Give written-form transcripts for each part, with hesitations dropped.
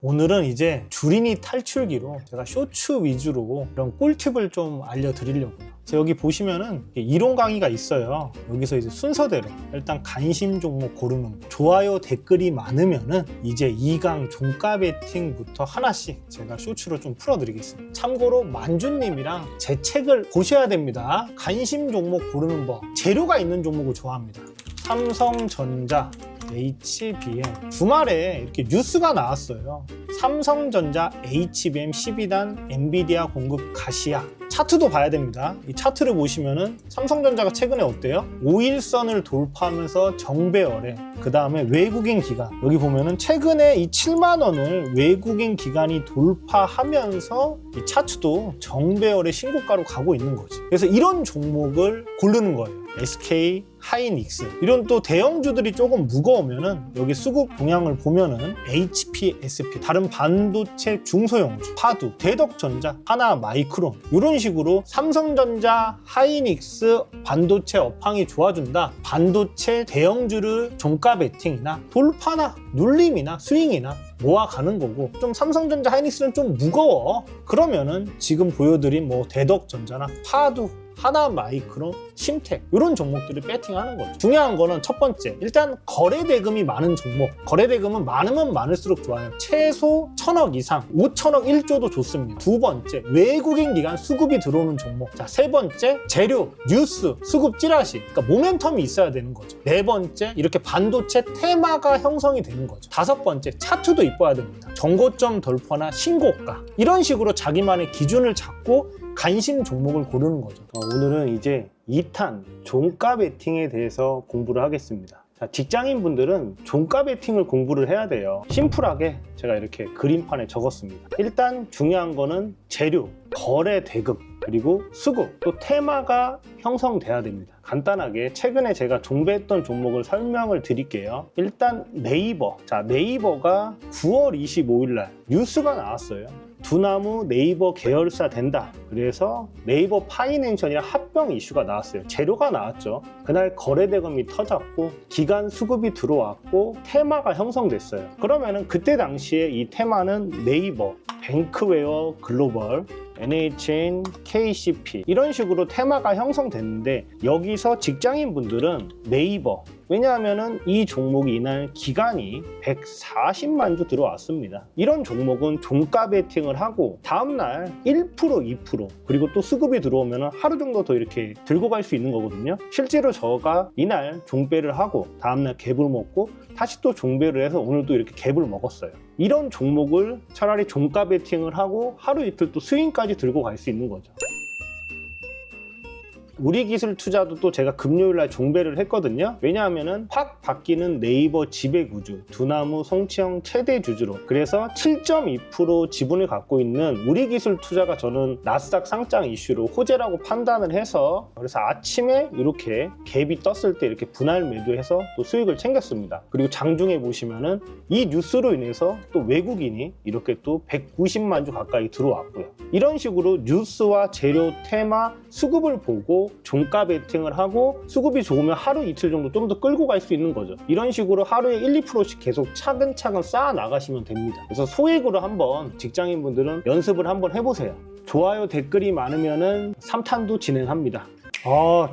오늘은 이제 주린이 탈출기로 제가 쇼츠 위주로 이런 꿀팁을 좀 알려드리려고요. 여기 보시면은 이론 강의가 있어요. 여기서 이제 순서대로 일단 관심 종목 고르는 거, 좋아요 댓글이 많으면은 이제 2강 종가 베팅부터 하나씩 제가 쇼츠로 좀 풀어드리겠습니다. 참고로 만주님이랑 제 책을 보셔야 됩니다. 관심 종목 고르는 법, 재료가 있는 종목을 좋아합니다. 삼성전자, HBM. 주말에 이렇게 뉴스가 나왔어요. 삼성전자, HBM 12단, 엔비디아 공급 가시야. 차트도 봐야 됩니다. 이 차트를 보시면은 삼성전자가 최근에 어때요? 5일선을 돌파하면서 정배열에, 그 다음에 외국인 기관, 여기 보면은 최근에 이 7만 원을 외국인 기관이 돌파하면서 이 차트도 정배열의 신고가로 가고 있는 거지. 그래서 이런 종목을 고르는 거예요. SK 하이닉스, 이런 또 대형주들이 조금 무거우면은 여기 수급 동향을 보면은 HP, SP, 다른 반도체 중소형주, 파두, 대덕전자, 하나마이크론, 이런 식으로 삼성전자, 하이닉스 반도체 업황이 좋아준다. 반도체 대형주를 종가 베팅이나 돌파나 눌림이나 스윙이나 모아가는 거고, 좀 삼성전자, 하이닉스는 좀 무거워. 그러면은 지금 보여드린 뭐 대덕전자나 파두, 하나마이크론, 심텍, 이런 종목들을 배팅하는 거죠. 중요한 거는 첫 번째, 일단 거래대금이 많은 종목. 거래대금은 많으면 많을수록 좋아요. 최소 1000억 이상, 5천억 1조도 좋습니다. 두 번째, 외국인 기관 수급이 들어오는 종목. 자, 세 번째, 재료, 뉴스, 수급 찌라시, 그러니까 모멘텀이 있어야 되는 거죠. 네 번째, 이렇게 반도체 테마가 형성이 되는 거죠. 다섯 번째, 차트도 이뻐야 됩니다. 정고점 돌파나 신고가, 이런 식으로 자기만의 기준을 잡고 관심 종목을 고르는 거죠. 오늘은 이제 2탄 종가 베팅에 대해서 공부를 하겠습니다. 자, 직장인 분들은 종가 베팅을 공부를 해야 돼요. 심플하게 제가 이렇게 그림판에 적었습니다. 일단 중요한 거는 재료, 거래 대금, 그리고 수급, 또 테마가 형성돼야 됩니다. 간단하게 최근에 제가 종배했던 종목을 설명을 드릴게요. 일단 네이버. 자, 네이버가 9월 25일 날 뉴스가 나왔어요. 두나무 네이버 계열사 된다. 그래서 네이버 파이낸셜이랑 합병 이슈가 나왔어요. 재료가 나왔죠. 그날 거래대금이 터졌고 기간 수급이 들어왔고 테마가 형성됐어요. 그러면은 그때 당시에 이 테마는 네이버, 뱅크웨어 글로벌, NHN, KCP, 이런 식으로 테마가 형성됐는데, 여기서 직장인분들은 네이버, 왜냐하면은 이 종목이 이날 기간이 140만 주 들어왔습니다. 이런 종목은 종가 베팅을 하고 다음날 1%, 2%, 그리고 또 수급이 들어오면 하루 정도 더 이렇게 들고 갈 수 있는 거거든요. 실제로 저가 이날 종배를 하고 다음날 갭을 먹고 다시 또 종배를 해서 오늘 또 이렇게 갭을 먹었어요. 이런 종목을 차라리 종가 베팅을 하고 하루 이틀 또 스윙까지 들고 갈 수 있는 거죠. 우리기술투자도 또 제가 금요일날 종배를 했거든요. 왜냐하면은 확 바뀌는 네이버 지배구조, 두나무, 송치형 최대 주주로, 그래서 7.2% 지분을 갖고 있는 우리기술투자가 저는 나스닥 상장 이슈로 호재라고 판단을 해서, 그래서 아침에 이렇게 갭이 떴을 때 이렇게 분할 매도해서 또 수익을 챙겼습니다. 그리고 장중에 보시면은 이 뉴스로 인해서 또 외국인이 이렇게 또 190만 주 가까이 들어왔고요. 이런 식으로 뉴스와 재료, 테마, 수급을 보고 종가 베팅을 하고 수급이 좋으면 하루 이틀 정도 좀 더 끌고 갈 수 있는 거죠. 이런 식으로 하루에 1, 2%씩 계속 차근차근 쌓아 나가시면 됩니다. 그래서 소액으로 한번 직장인분들은 연습을 한번 해보세요. 좋아요 댓글이 많으면은 3탄도 진행합니다.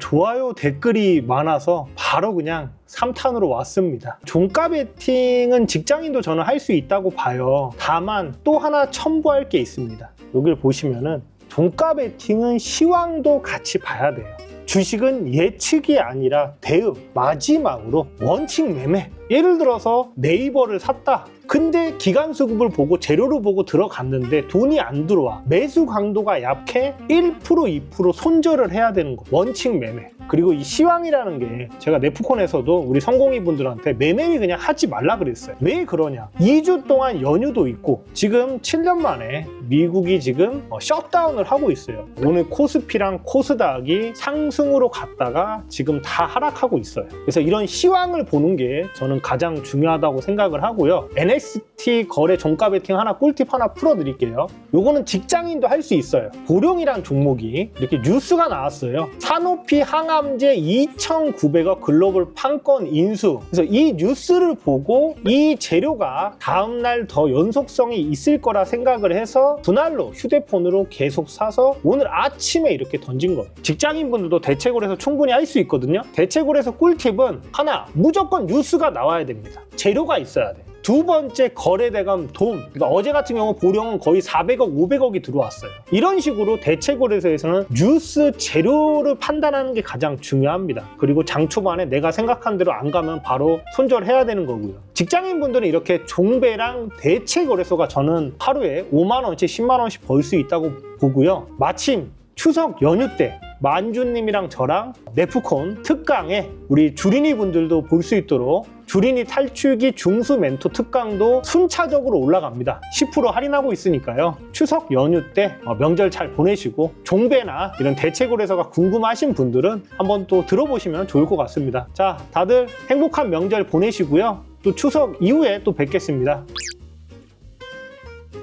좋아요 댓글이 많아서 바로 그냥 3탄으로 왔습니다. 종가 베팅은 직장인도 저는 할 수 있다고 봐요. 다만 또 하나 첨부할 게 있습니다. 여기를 보시면은 종가 베팅은 시황도 같이 봐야 돼요. 주식은 예측이 아니라 대응, 마지막으로 원칙 매매. 예를 들어서 네이버를 샀다. 근데 기간 수급을 보고 재료를 보고 들어갔는데 돈이 안 들어와. 매수 강도가 약해. 1%, 2% 손절을 해야 되는 거. 원칙 매매. 그리고 이 시황이라는 게 제가 네프콘에서도 우리 성공이 분들한테 매매를 그냥 하지 말라 그랬어요. 왜 그러냐? 2주 동안 연휴도 있고 지금 7년 만에 미국이 지금 셧다운을 하고 있어요. 오늘 코스피랑 코스닥이 상승으로 갔다가 지금 다 하락하고 있어요. 그래서 이런 시황을 보는 게 저는 가장 중요하다고 생각을 하고요. MST 거래 종가 베팅 하나 꿀팁 하나 풀어드릴게요. 요거는 직장인도 할 수 있어요. 고룡이란 종목이 이렇게 뉴스가 나왔어요. 사노피 항암제 2,900억 글로벌 판권 인수. 그래서 이 뉴스를 보고 이 재료가 다음날 더 연속성이 있을 거라 생각을 해서 분할로 휴대폰으로 계속 사서 오늘 아침에 이렇게 던진 거예요. 직장인분들도 대체고래서 충분히 할 수 있거든요. 대체고래서 꿀팁은 하나, 무조건 뉴스가 나와야 됩니다. 재료가 있어야 돼. 두 번째, 거래대금 돈. 그러니까 어제 같은 경우 보령은 거의 400억, 500억이 들어왔어요. 이런 식으로 대체거래소에서는 뉴스 재료를 판단하는 게 가장 중요합니다. 그리고 장 초반에 내가 생각한 대로 안 가면 바로 손절해야 되는 거고요. 직장인분들은 이렇게 종배랑 대체거래소가 저는 하루에 5만 원씩, 10만 원씩 벌 수 있다고 보고요. 마침 추석 연휴 때 만주님이랑 저랑 네프콘 특강에 우리 주린이 분들도 볼 수 있도록 주린이 탈출기 중수 멘토 특강도 순차적으로 올라갑니다. 10% 할인하고 있으니까요. 추석 연휴 때 명절 잘 보내시고 종배나 이런 대체거래소가 궁금하신 분들은 한번 또 들어보시면 좋을 것 같습니다. 자, 다들 행복한 명절 보내시고요. 또 추석 이후에 또 뵙겠습니다.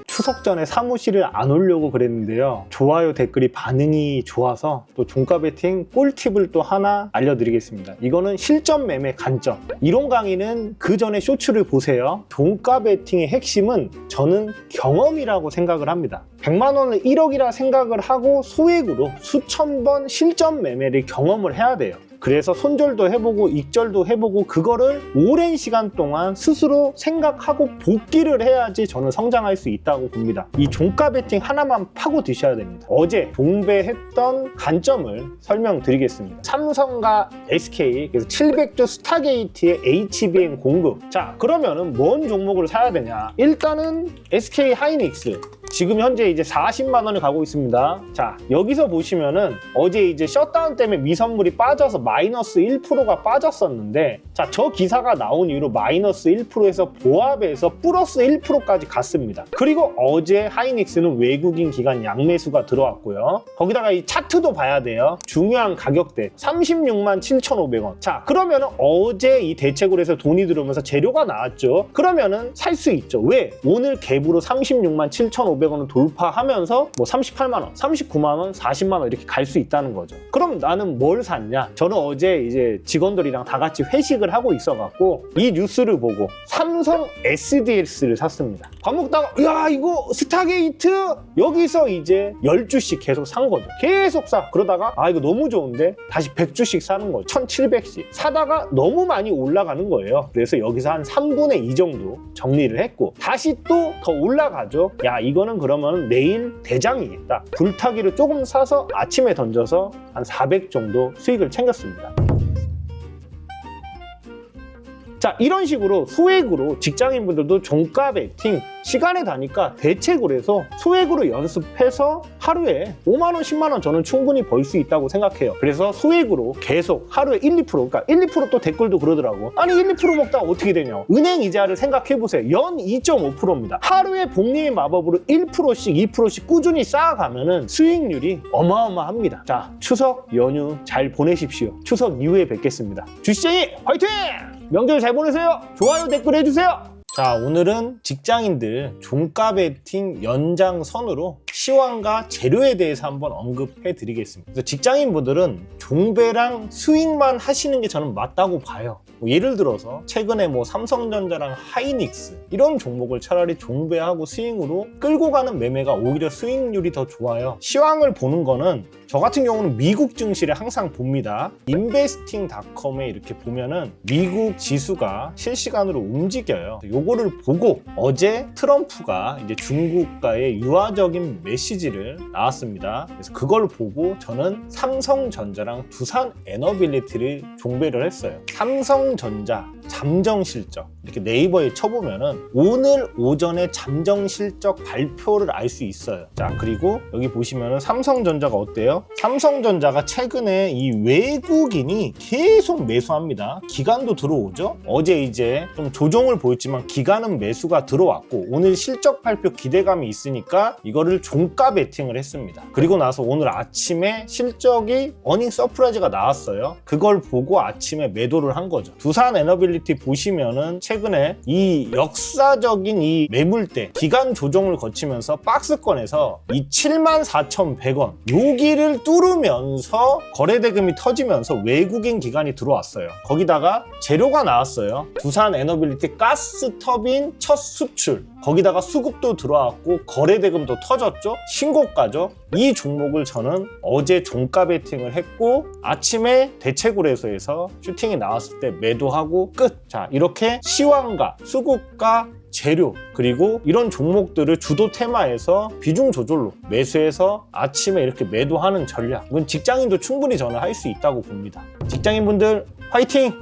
추석 전에 사무실을 안 오려고 그랬는데요. 좋아요 댓글이 반응이 좋아서 또 종가 베팅 꿀팁을 또 하나 알려드리겠습니다. 이거는 실전 매매 관점. 이론 강의는 그 전에 쇼츠를 보세요. 종가 베팅의 핵심은 저는 경험이라고 생각을 합니다. 100만 원을 1억이라 생각을 하고 소액으로 수천 번 실전 매매를 경험을 해야 돼요. 그래서 손절도 해보고 익절도 해보고 그거를 오랜 시간 동안 스스로 생각하고 복기를 해야지 저는 성장할 수 있다고 봅니다. 이 종가 베팅 하나만 파고 드셔야 됩니다. 어제 종배했던 관점을 설명드리겠습니다. 삼성과 SK, 그래서 700조 스타게이트의 HBM 공급. 자, 그러면은 뭔 종목을 사야 되냐? 일단은 SK 하이닉스. 지금 현재 이제 40만 원을 가고 있습니다. 자, 여기서 보시면은 어제 이제 셧다운 때문에 미선물이 빠져서 마이너스 1%가 빠졌었는데, 자, 저 기사가 나온 이후로 마이너스 1%에서 보합에서 플러스 1%까지 갔습니다. 그리고 어제 하이닉스는 외국인 기관 양매수가 들어왔고요. 거기다가 이 차트도 봐야 돼요. 중요한 가격대 36만 7,500원. 자, 그러면은 어제 이 대체고에서 돈이 들어오면서 재료가 나왔죠. 그러면은 살 수 있죠. 왜? 오늘 갭으로 36만 7,500원을 돌파하면서 뭐 38만 원, 39만 원, 40만 원 이렇게 갈 수 있다는 거죠. 그럼 나는 뭘 샀냐? 저는 어제 이제 직원들이랑 다 같이 회식을 하고 있어갖고 이 뉴스를 보고 삼성 SDS를 샀습니다. 밥 먹다가 야, 이거 스타게이트 여기서 이제 10주씩 계속 산 거죠. 계속 사. 그러다가 아, 이거 너무 좋은데 다시 100주씩 사는 거죠. 1700씩 사다가 너무 많이 올라가는 거예요. 그래서 여기서 한 3분의 2 정도 정리를 했고 다시 또 더 올라가죠. 야, 이거는 그러면 내일 대장이겠다. 불타기를 조금 사서 아침에 던져서 한 400 정도 수익을 챙겼습니다. 자, 이런 식으로 소액으로 직장인분들도 종가 베팅 시간에 다니까 대체고래서 소액으로 연습해서 하루에 5만 원, 10만 원 저는 충분히 벌 수 있다고 생각해요. 그래서 소액으로 계속 하루에 1, 2%, 그러니까 1, 2% 또 댓글도 그러더라고. 아니 1, 2% 먹다가 어떻게 되냐. 은행 이자를 생각해보세요. 연 2.5%입니다. 하루에 복리의 마법으로 1%씩 2%씩 꾸준히 쌓아가면은 수익률이 어마어마합니다. 자, 추석 연휴 잘 보내십시오. 추석 이후에 뵙겠습니다. 주시쟁이 화이팅! 명절 잘 보내세요. 좋아요 댓글 해주세요. 자, 오늘은 직장인들 종가 베팅 연장선으로 시황과 재료에 대해서 한번 언급해 드리겠습니다. 그래서 직장인분들은 종배랑 수익만 하시는 게 저는 맞다고 봐요. 뭐 예를 들어서 최근에 뭐 삼성전자랑 하이닉스 이런 종목을 차라리 종배하고 스윙으로 끌고 가는 매매가 오히려 수익률이 더 좋아요. 시황을 보는 거는 저 같은 경우는 미국 증시를 항상 봅니다. investing.com에 이렇게 보면은 미국 지수가 실시간으로 움직여요. 요거를 보고 어제 트럼프가 이제 중국과의 유화적인 메시지를 나왔습니다. 그래서 그걸 보고 저는 삼성전자랑 두산 에너빌리티를 종배를 했어요. 삼성전자 잠정 실적 이렇게 네이버에 쳐보면은 오늘 오전에 잠정 실적 발표를 알 수 있어요. 자, 그리고 여기 보시면은 삼성전자가 어때요? 삼성전자가 최근에 이 외국인이 계속 매수합니다. 기관도 들어오죠. 어제 이제 좀 조정을 보였지만 기관은 매수가 들어왔고 오늘 실적 발표 기대감이 있으니까 이거를 종가 베팅을 했습니다. 그리고 나서 오늘 아침에 실적이 어닝 서프라이즈가 나왔어요. 그걸 보고 아침에 매도를 한 거죠. 두산 에너빌리티 에너빌리티 보시면은 최근에 이 역사적인 이 매물대 기간 조정을 거치면서 박스권에서 이 74,100원 여기를 뚫으면서 거래대금이 터지면서 외국인 기관이 들어왔어요. 거기다가 재료가 나왔어요. 두산 에너빌리티 가스터빈 첫 수출, 거기다가 수급도 들어왔고 거래대금도 터졌죠. 신고가죠. 이 종목을 저는 어제 종가 베팅을 했고 아침에 대체고래소에서 슈팅이 나왔을 때 매도하고 끝. 자, 이렇게 시황가, 수급가, 재료, 그리고 이런 종목들을 주도 테마에서 비중 조절로 매수해서 아침에 이렇게 매도하는 전략, 이건 직장인도 충분히 저는 할 수 있다고 봅니다. 직장인분들 화이팅!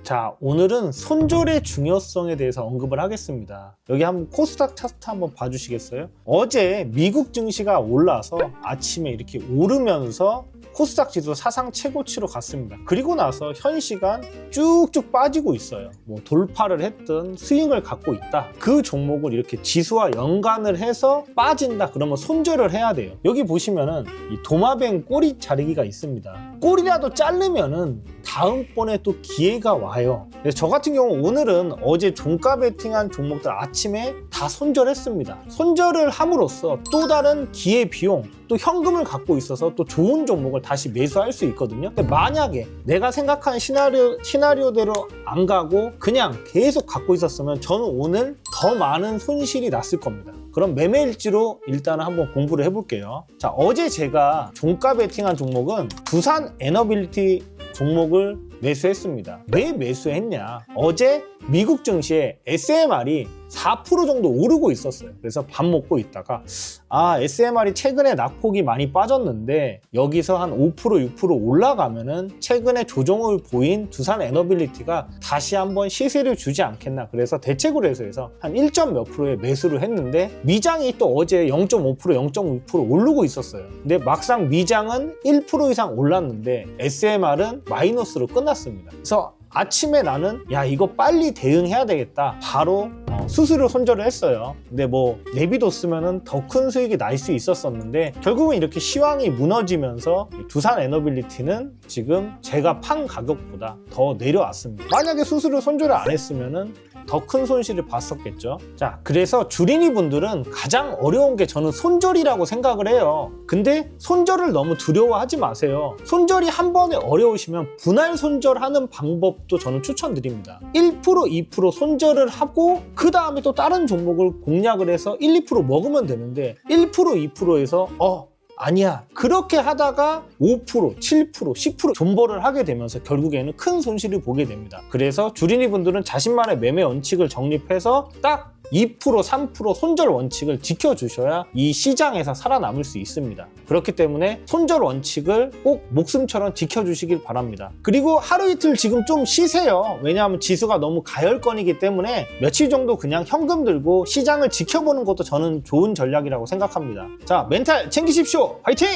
자, 오늘은 손절의 중요성에 대해서 언급을 하겠습니다. 여기 한번 코스닥 차트 한번 봐주시겠어요? 어제 미국 증시가 올라서 아침에 이렇게 오르면서 코스닥 지수 사상 최고치로 갔습니다. 그리고 나서 현 시간 쭉쭉 빠지고 있어요. 뭐 돌파를 했든 스윙을 갖고 있다. 그 종목을 이렇게 지수와 연관을 해서 빠진다 그러면 손절을 해야 돼요. 여기 보시면은 이 도마뱀 꼬리 자르기가 있습니다. 꼬리라도 자르면은 다음번에 또 기회가 와요. 그래서 저 같은 경우 오늘은 어제 종가 베팅한 종목들 아침에 다 손절했습니다. 손절을 함으로써 또 다른 기회 비용, 또 현금을 갖고 있어서 또 좋은 종목을 다시 매수할 수 있거든요. 근데 만약에 내가 생각한 시나리오대로 안 가고 그냥 계속 갖고 있었으면 저는 오늘 더 많은 손실이 났을 겁니다. 그럼 매매일지로 일단 한번 공부를 해볼게요. 자, 어제 제가 종가 베팅한 종목은 두산 에너빌리티 종목을 매수했습니다. 왜 매수했냐? 어제 미국 증시에 SMR이 4% 정도 오르고 있었어요. 그래서 밥 먹고 있다가 SMR이 최근에 낙폭이 많이 빠졌는데 여기서 한 5% 6% 올라가면은 최근에 조정을 보인 두산 에너빌리티가 다시 한번 시세를 주지 않겠나. 그래서 대체고래소에서 한 1점 몇 프로에 매수를 했는데 미장이 또 어제 0.5% 0.6% 오르고 있었어요. 근데 막상 미장은 1% 이상 올랐는데 SMR은 마이너스로 끝났습니다. 그래서 아침에 나는 이거 빨리 대응해야 되겠다. 바로 수수료 손절을 했어요. 근데 뭐 내비뒀으면 더 큰 수익이 날 수 있었었는데 결국은 이렇게 시황이 무너지면서 두산 에너빌리티는 지금 제가 판 가격보다 더 내려왔습니다. 만약에 수수료 손절을 안 했으면은 더 큰 손실을 봤었겠죠. 자, 그래서 주린이 분들은 가장 어려운 게 저는 손절이라고 생각을 해요. 근데 손절을 너무 두려워하지 마세요. 손절이 한 번에 어려우시면 분할 손절하는 방법도 저는 추천드립니다. 1% 2% 손절을 하고 그 다음에 또 다른 종목을 공략을 해서 1, 2% 먹으면 되는데 1% 2%에서 아니야. 그렇게 하다가 5%, 7%, 10% 존버를 하게 되면서 결국에는 큰 손실을 보게 됩니다. 그래서 주린이 분들은 자신만의 매매 원칙을 정립해서 딱 2%, 3% 손절 원칙을 지켜주셔야 이 시장에서 살아남을 수 있습니다. 그렇기 때문에 손절 원칙을 꼭 목숨처럼 지켜주시길 바랍니다. 그리고 하루 이틀 지금 좀 쉬세요. 왜냐하면 지수가 너무 가열권이기 때문에 며칠 정도 그냥 현금 들고 시장을 지켜보는 것도 저는 좋은 전략이라고 생각합니다. 자, 멘탈 챙기십시오. 화이팅!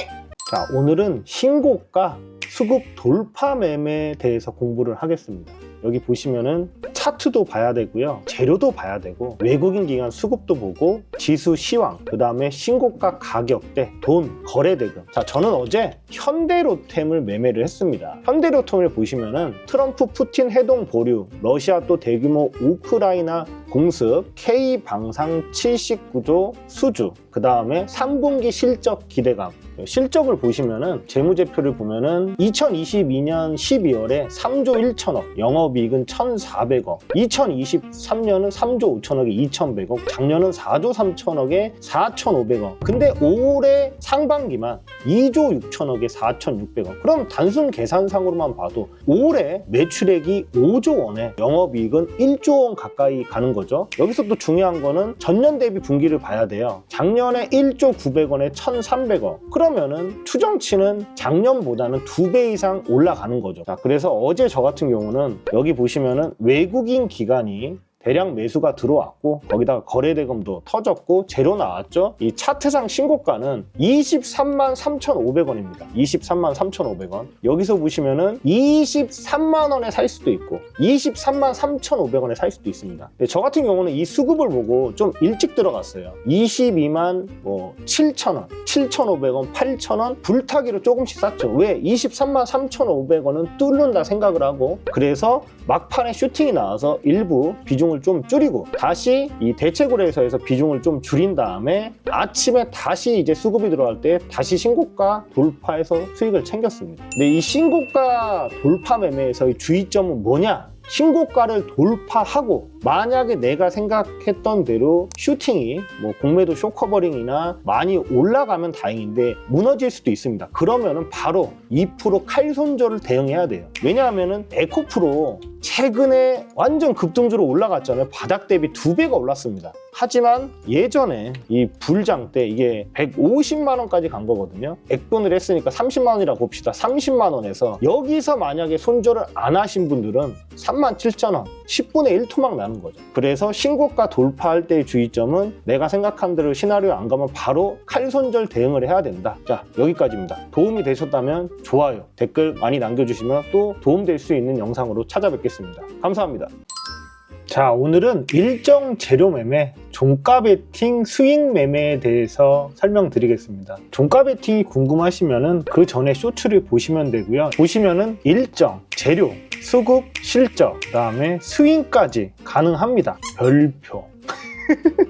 자, 오늘은 신고가 수급 돌파 매매에 대해서 공부를 하겠습니다. 여기 보시면은 차트도 봐야 되고요, 재료도 봐야 되고, 외국인 기관 수급도 보고, 지수 시황, 그 다음에 신고가 가격대, 돈, 거래대금. 자, 저는 어제 현대로템을 매매를 했습니다. 현대로템을 보시면은 트럼프 푸틴 해동 보류, 러시아 또 대규모 우크라이나 공습, K 방산 79조 수주, 그 다음에 3분기 실적 기대감. 실적을 보시면은 재무제표를 보면은 2022년 12월에 3조 1천억, 영업이익은 1,400억, 2023년은 3조 5천억에 2,100억, 작년은 4조 3천억에 4,500억. 근데 올해 상반기만 2조 6천억에 4,600억. 그럼 단순 계산상으로만 봐도 올해 매출액이 5조 원에 영업이익은 1조 원 가까이 가는 거죠. 여기서 또 중요한 거는 전년 대비 분기를 봐야 돼요. 작년에 1조 900원에 1,300억. 그러면은 추정치는 작년보다는 2배 이상 올라가는 거죠. 자, 그래서 어제 저 같은 경우는 여기 보시면은 외국인 기관이 대량 매수가 들어왔고 거기다가 거래대금도 터졌고 제로 나왔죠. 이 차트상 신고가는 23만 3,500원입니다. 23만 3,500원. 여기서 보시면은 23만 원에 살 수도 있고 23만 3,500원에 살 수도 있습니다. 저 같은 경우는 이 수급을 보고 좀 일찍 들어갔어요. 22만 7,000원, 7,500원, 8,000원 불타기로 조금씩 샀죠. 왜? 23만 3,500원은 뚫는다 생각을 하고, 그래서 막판에 슈팅이 나와서 일부 비중을 좀 줄이고 다시 이 대체거래소에서 비중을 좀 줄인 다음에 아침에 다시 이제 수급이 들어갈 때 다시 신고가 돌파해서 수익을 챙겼습니다. 근데 이 신고가 돌파 매매에서의 주의점은 뭐냐? 신고가를 돌파하고 만약에 내가 생각했던 대로 슈팅이 공매도 쇼커버링이나 많이 올라가면 다행인데 무너질 수도 있습니다. 그러면은 바로 2% 칼손절을 대응해야 돼요. 왜냐하면은 에코프로 최근에 완전 급등주로 올라갔잖아요. 바닥 대비 2배가 올랐습니다. 하지만 예전에 이 불장 때 이게 150만 원까지 간 거거든요. 액돈을 했으니까 30만 원이라고 봅시다. 30만 원에서 여기서 만약에 손절을 안 하신 분들은 37,000원, 10분의 1 토막 나는 거죠. 그래서 신고가 돌파할 때의 주의점은 내가 생각한 대로 시나리오 안 가면 바로 칼손절 대응을 해야 된다. 자, 여기까지입니다. 도움이 되셨다면 좋아요, 댓글 많이 남겨주시면 또 도움될 수 있는 영상으로 찾아뵙겠습니다. 감사합니다. 자, 오늘은 일정 재료 매매, 종가 베팅 스윙 매매에 대해서 설명드리겠습니다. 종가 베팅이 궁금하시면은 그 전에 쇼츠를 보시면 되고요. 보시면은 일정, 재료, 수급, 실적, 그다음에 스윙까지 가능합니다. 별표.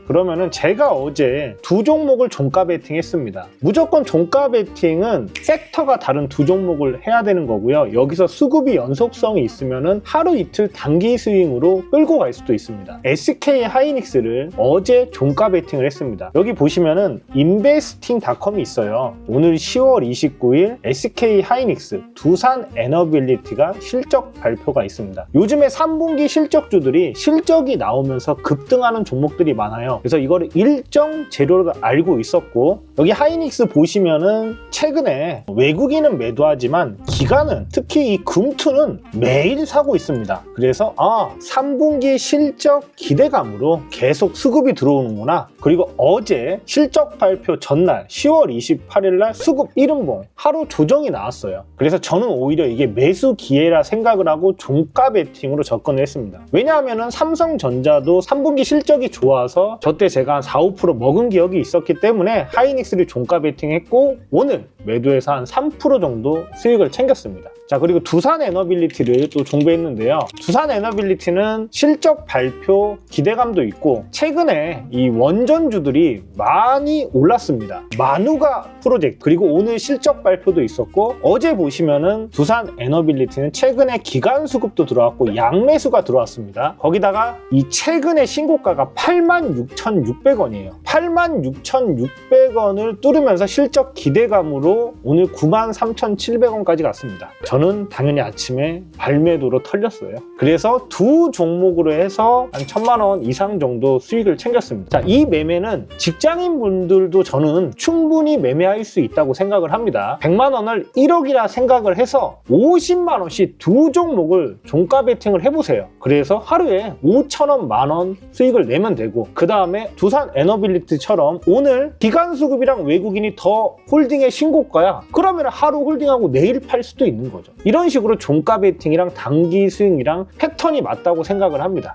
그러면은 제가 어제 두 종목을 종가 베팅 했습니다. 무조건 종가 베팅은 섹터가 다른 두 종목을 해야 되는 거고요. 여기서 수급이 연속성이 있으면은 하루 이틀 단기 스윙으로 끌고 갈 수도 있습니다. SK 하이닉스를 어제 종가 베팅을 했습니다. 여기 보시면은 investing.com이 있어요. 오늘 10월 29일 SK 하이닉스, 두산 에너빌리티가 실적 발표가 있습니다. 요즘에 3분기 실적주들이 실적이 나오면서 급등하는 종목들이 많아요. 그래서 이거를 일정 재료로 알고 있었고, 여기 하이닉스 보시면은 최근에 외국인은 매도하지만 기관은, 특히 이 금투는 매일 사고 있습니다. 그래서 3분기 실적 기대감으로 계속 수급이 들어오는구나. 그리고 어제 실적 발표 전날 10월 28일 날 수급 1음봉 하루 조정이 나왔어요. 그래서 저는 오히려 이게 매수 기회라 생각을 하고 종가 베팅으로 접근을 했습니다. 왜냐하면은 삼성전자도 3분기 실적이 좋아서 저때 제가 한 4, 5% 먹은 기억이 있었기 때문에 하이닉스를 종가 베팅했고, 오늘 매도해서 한 3% 정도 수익을 챙겼습니다. 자, 그리고 두산 에너빌리티를 또 종배했는데요. 두산 에너빌리티는 실적 발표 기대감도 있고 최근에 이 원전주들이 많이 올랐습니다. 마누가 프로젝트, 그리고 오늘 실적 발표도 있었고, 어제 보시면은 두산 에너빌리티는 최근에 기간 수급도 들어왔고 양매수가 들어왔습니다. 거기다가 이 최근에 신고가가 86,600원이에요. 86,600원을 뚫으면서 실적 기대감으로 오늘 93,700원까지 갔습니다. 저는 당연히 아침에 발매도로 털렸어요. 그래서 두 종목으로 해서 한 1,000만 원 이상 정도 수익을 챙겼습니다. 자, 이 매매는 직장인 분들도 저는 충분히 매매할 수 있다고 생각을 합니다. 100만 원을 1억이라 생각을 해서 50만 원씩 두 종목을 종가 베팅을 해보세요. 그래서 하루에 5,000원, 만원 수익을 내면 되고, 그 다음에 두산 에너빌리티처럼 오늘 기간 수급이랑 외국인이 더 홀딩의 신고가야. 그러면 하루 홀딩하고 내일 팔 수도 있는 거죠. 이런 식으로 종가 베팅이랑 단기 스윙이랑 패턴이 맞다고 생각을 합니다.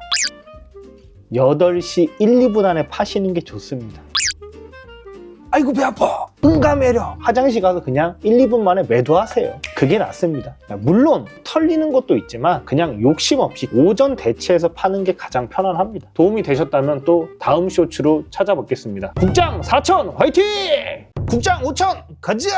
8시 1, 2분 안에 파시는 게 좋습니다. 아이고 배 아파, 응가매력, 화장실 가서 그냥 1, 2분 만에 매도하세요. 그게 낫습니다. 물론 털리는 것도 있지만 그냥 욕심 없이 오전 대체해서 파는 게 가장 편안합니다. 도움이 되셨다면 또 다음 쇼츠로 찾아뵙겠습니다. 국장 4,000 화이팅! 국장 5,000 가자!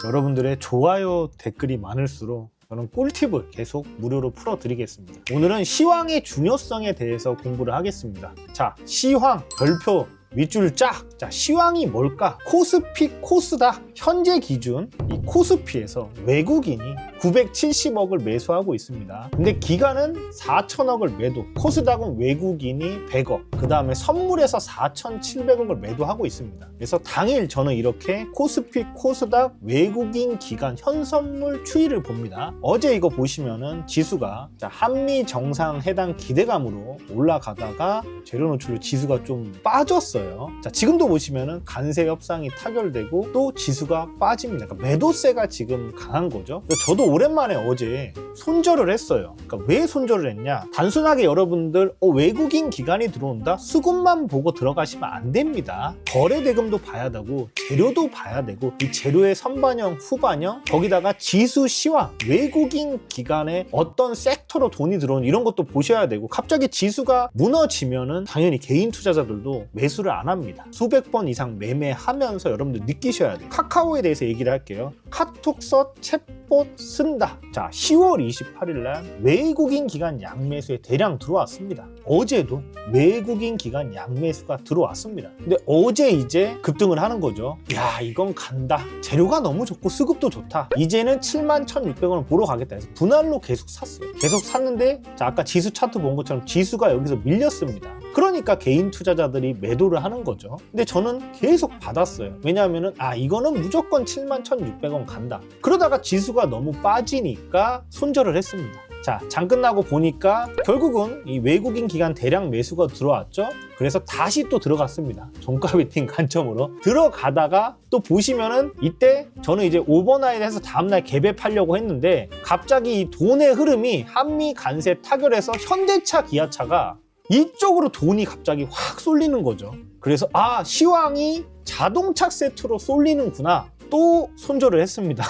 여러분들의 좋아요, 댓글이 많을수록 저는 꿀팁을 계속 무료로 풀어드리겠습니다. 오늘은 시황의 중요성에 대해서 공부를 하겠습니다. 자, 시황 별표 밑줄 쫙. 자, 시황이 뭘까? 코스피 코스닥 현재 기준 이 코스피에서 외국인이 970억을 매수하고 있습니다. 근데 기간은 4천억을 매도, 코스닥은 외국인이 100억, 그 다음에 선물에서 4,700억을 매도하고 있습니다. 그래서 당일 저는 이렇게 코스피, 코스닥 외국인 기간 현선물 추이를 봅니다. 어제 이거 보시면은 지수가 한미 정상 회담 기대감으로 올라가다가 재료 노출로 지수가 좀 빠졌어요. 자, 지금도 보시면은 관세 협상이 타결되고 또 지수가 빠집니다. 그러니까 매도세가 지금 강한 거죠. 저도 오랜만에 어제 손절을 했어요. 그러니까 왜 손절을 했냐? 단순하게 여러분들 외국인 기관이 들어온다? 수급만 보고 들어가시면 안 됩니다. 거래 대금도 봐야 되고 재료도 봐야 되고 이 재료의 선반영, 후반영, 거기다가 지수 시황, 외국인 기관에 어떤 섹터로 돈이 들어오는 이런 것도 보셔야 되고 갑자기 지수가 무너지면은 당연히 개인 투자자들도 매수를 안 합니다. 수백 번 이상 매매하면서 여러분들 느끼셔야 돼요. 카카오에 대해서 얘기를 할게요. 카톡서 챗봇 쓴다. 자, 10월 28일 날 외국인 기관 양매수에 대량 들어왔습니다. 어제도 외국인 기관 양매수가 들어왔습니다. 근데 어제 이제 급등을 하는 거죠. 야, 이건 간다. 재료가 너무 좋고 수급도 좋다. 이제는 71,600원을 보러 가겠다 해서 분할로 계속 샀어요. 계속 샀는데 자, 아까 지수 차트 본 것처럼 지수가 여기서 밀렸습니다. 그러니까 개인 투자자들이 매도를 하는 거죠. 근데 저는 계속 받았어요. 왜냐하면은 이거는 무조건 71,600원 간다. 그러다가 지수가 너무 빠지니까 손절을 했습니다. 자, 장 끝나고 보니까 결국은 이 외국인 기관 대량 매수가 들어왔죠. 그래서 다시 또 들어갔습니다. 종가 베팅 관점으로 들어가다가 또 보시면은 이때 저는 이제 오버나잇 해서 다음날 개배하려고 했는데 갑자기 이 돈의 흐름이 한미 관세 타결해서 현대차, 기아차가 이쪽으로 돈이 갑자기 확 쏠리는 거죠. 그래서 시황이 자동차 세트로 쏠리는구나. 또 손절을 했습니다.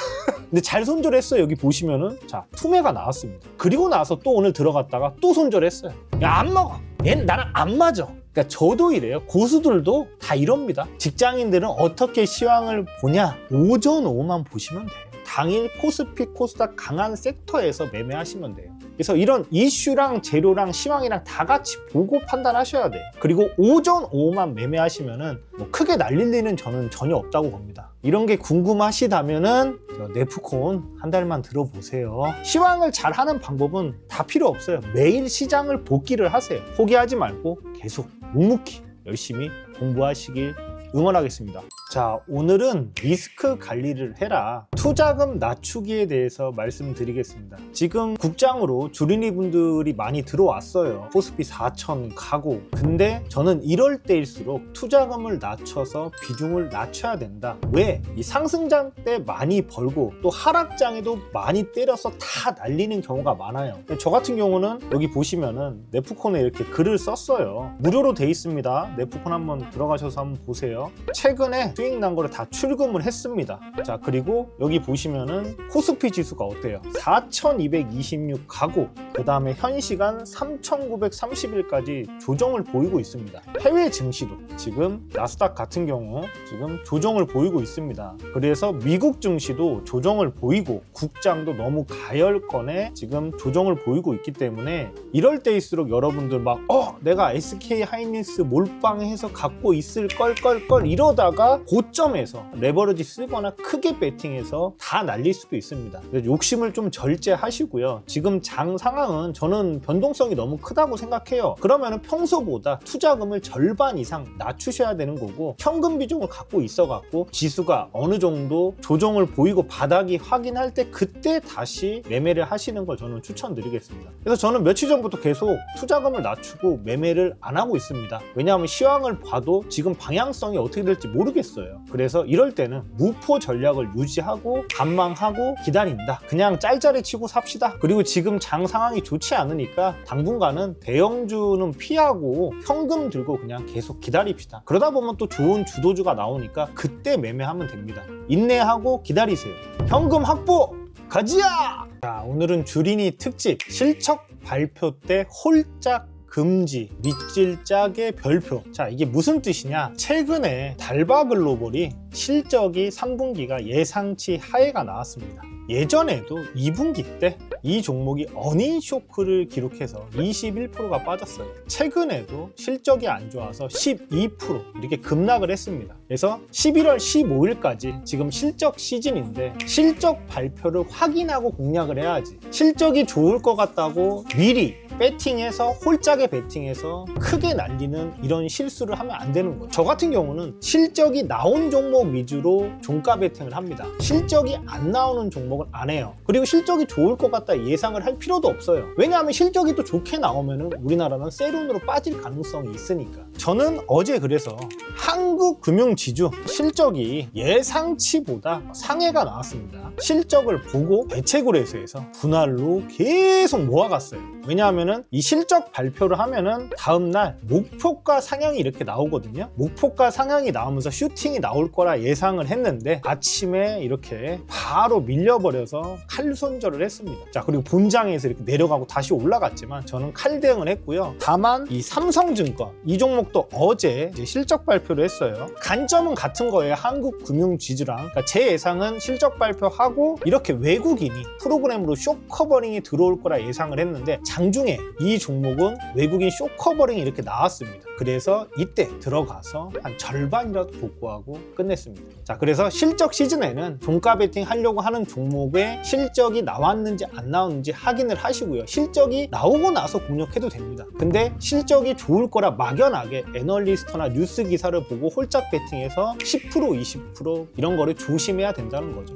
근데 잘 손절했어요. 여기 보시면은 자, 투매가 나왔습니다. 그리고 나서 또 오늘 들어갔다가 또 손절했어요. 야, 안 먹어. 얘는 나랑 안 맞아. 그러니까 저도 이래요. 고수들도 다 이럽니다. 직장인들은 어떻게 시황을 보냐? 오전 오후만 보시면 돼요. 당일 코스피, 코스닥 강한 섹터에서 매매하시면 돼요. 그래서 이런 이슈랑 재료랑 시황이랑 다 같이 보고 판단하셔야 돼요. 그리고 오전 오후만 매매하시면은 뭐 크게 날릴 일은 저는 전혀 없다고 봅니다. 이런 게 궁금하시다면은 네프콘 한 달만 들어보세요. 시황을 잘 하는 방법은 다 필요 없어요. 매일 시장을 보기를 하세요. 포기하지 말고 계속 묵묵히 열심히 공부하시길 응원하겠습니다. 자, 오늘은 리스크 관리를 해라. 투자금 낮추기에 대해서 말씀드리겠습니다. 지금 국장으로 주린이 분들이 많이 들어왔어요. 코스피 4천 가고. 근데 저는 이럴 때일수록 투자금을 낮춰서 비중을 낮춰야 된다. 왜? 이 상승장 때 많이 벌고 또 하락장에도 많이 때려서 다 날리는 경우가 많아요. 저 같은 경우는 여기 보시면은 네프콘에 이렇게 글을 썼어요. 무료로 돼 있습니다. 네프콘 한번 들어가셔서 한번 보세요. 최근에 수익 난 거를 다 출금을 했습니다. 자, 그리고 여기 보시면은 코스피 지수가 어때요? 4,226 가고 그 다음에 현 시간 3,930일까지 조정을 보이고 있습니다. 해외 증시도 지금 나스닥 같은 경우 지금 조정을 보이고 있습니다. 그래서 미국 증시도 조정을 보이고 국장도 너무 가열권에 지금 조정을 보이고 있기 때문에 이럴 때일수록 여러분들 막 내가 SK 하이닉스 몰빵해서 갖고 있을 걸 이러다가 고점에서 레버리지 쓰거나 크게 베팅해서 다 날릴 수도 있습니다. 욕심을 좀 절제하시고요. 지금 장 상황은 저는 변동성이 너무 크다고 생각해요. 그러면 평소보다 투자금을 절반 이상 낮추셔야 되는 거고 현금 비중을 갖고 있어갖고 지수가 어느 정도 조정을 보이고 바닥이 확인할 때 그때 다시 매매를 하시는 걸 저는 추천드리겠습니다. 그래서 저는 며칠 전부터 계속 투자금을 낮추고 매매를 안 하고 있습니다. 왜냐하면 시황을 봐도 지금 방향성이 어떻게 될지 모르겠어요. 그래서 이럴 때는 무포 전략을 유지하고 관망하고 기다린다. 그냥 짤짤이 치고 삽시다. 그리고 지금 장 상황이 좋지 않으니까 당분간은 대형주는 피하고 현금 들고 그냥 계속 기다립시다. 그러다 보면 또 좋은 주도주가 나오니까 그때 매매하면 됩니다. 인내하고 기다리세요. 현금 확보! 가지야! 자, 오늘은 주린이 특집 실적 발표 때 홀짝 금지, 밑질짝의 별표. 자, 이게 무슨 뜻이냐? 최근에 달바글로벌이 실적이 3분기가 예상치 하회가 나왔습니다. 예전에도 2분기 때 이 종목이 어닝 쇼크를 기록해서 21%가 빠졌어요. 최근에도 실적이 안 좋아서 12% 이렇게 급락을 했습니다. 그래서 11월 15일까지 지금 실적 시즌인데 실적 발표를 확인하고 공략을 해야지. 실적이 좋을 것 같다고 미리 배팅해서 홀짝에 배팅해서 크게 날리는 이런 실수를 하면 안 되는 거예요. 저 같은 경우는 실적이 나온 종목 위주로 종가 배팅을 합니다. 실적이 안 나오는 종목은 안 해요. 그리고 실적이 좋을 것 같다 예상을 할 필요도 없어요. 왜냐하면 실적이 또 좋게 나오면 우리나라는 세론으로 빠질 가능성이 있으니까. 저는 어제 그래서 한국금융지주 실적이 예상치보다 상해가 나왔습니다. 실적을 보고 대체고래소에서 분할로 계속 모아갔어요. 왜냐하면은 이 실적 발표를 하면은 다음날 목표가 상향이 이렇게 나오거든요. 목표가 상향이 나오면서 슈팅이 나올 거라 예상을 했는데 아침에 이렇게 바로 밀려버려서 칼 손절을 했습니다. 자, 그리고 본장에서 이렇게 내려가고 다시 올라갔지만 저는 칼 대응을 했고요. 다만 이 삼성증권 이 종목도 어제 이제 실적 발표를 했어요. 관점은 같은 거예요. 한국금융지주랑. 그러니까 제 예상은 실적 발표하고 이렇게 외국인이 프로그램으로 쇼커버링이 들어올 거라 예상을 했는데 장중에 이 종목은 외국인 쇼커버링이 이렇게 나왔습니다. 그래서 이때 들어가서 한 절반이라도 복구하고 끝냈습니다. 자, 그래서 실적 시즌에는 종가 베팅 하려고 하는 종목의 실적이 나왔는지 안 나왔는지 확인을 하시고요. 실적이 나오고 나서 공략해도 됩니다. 근데 실적이 좋을 거라 막연하게 애널리스트나 뉴스 기사를 보고 홀짝 베팅해서 10% 20% 이런 거를 조심해야 된다는 거죠.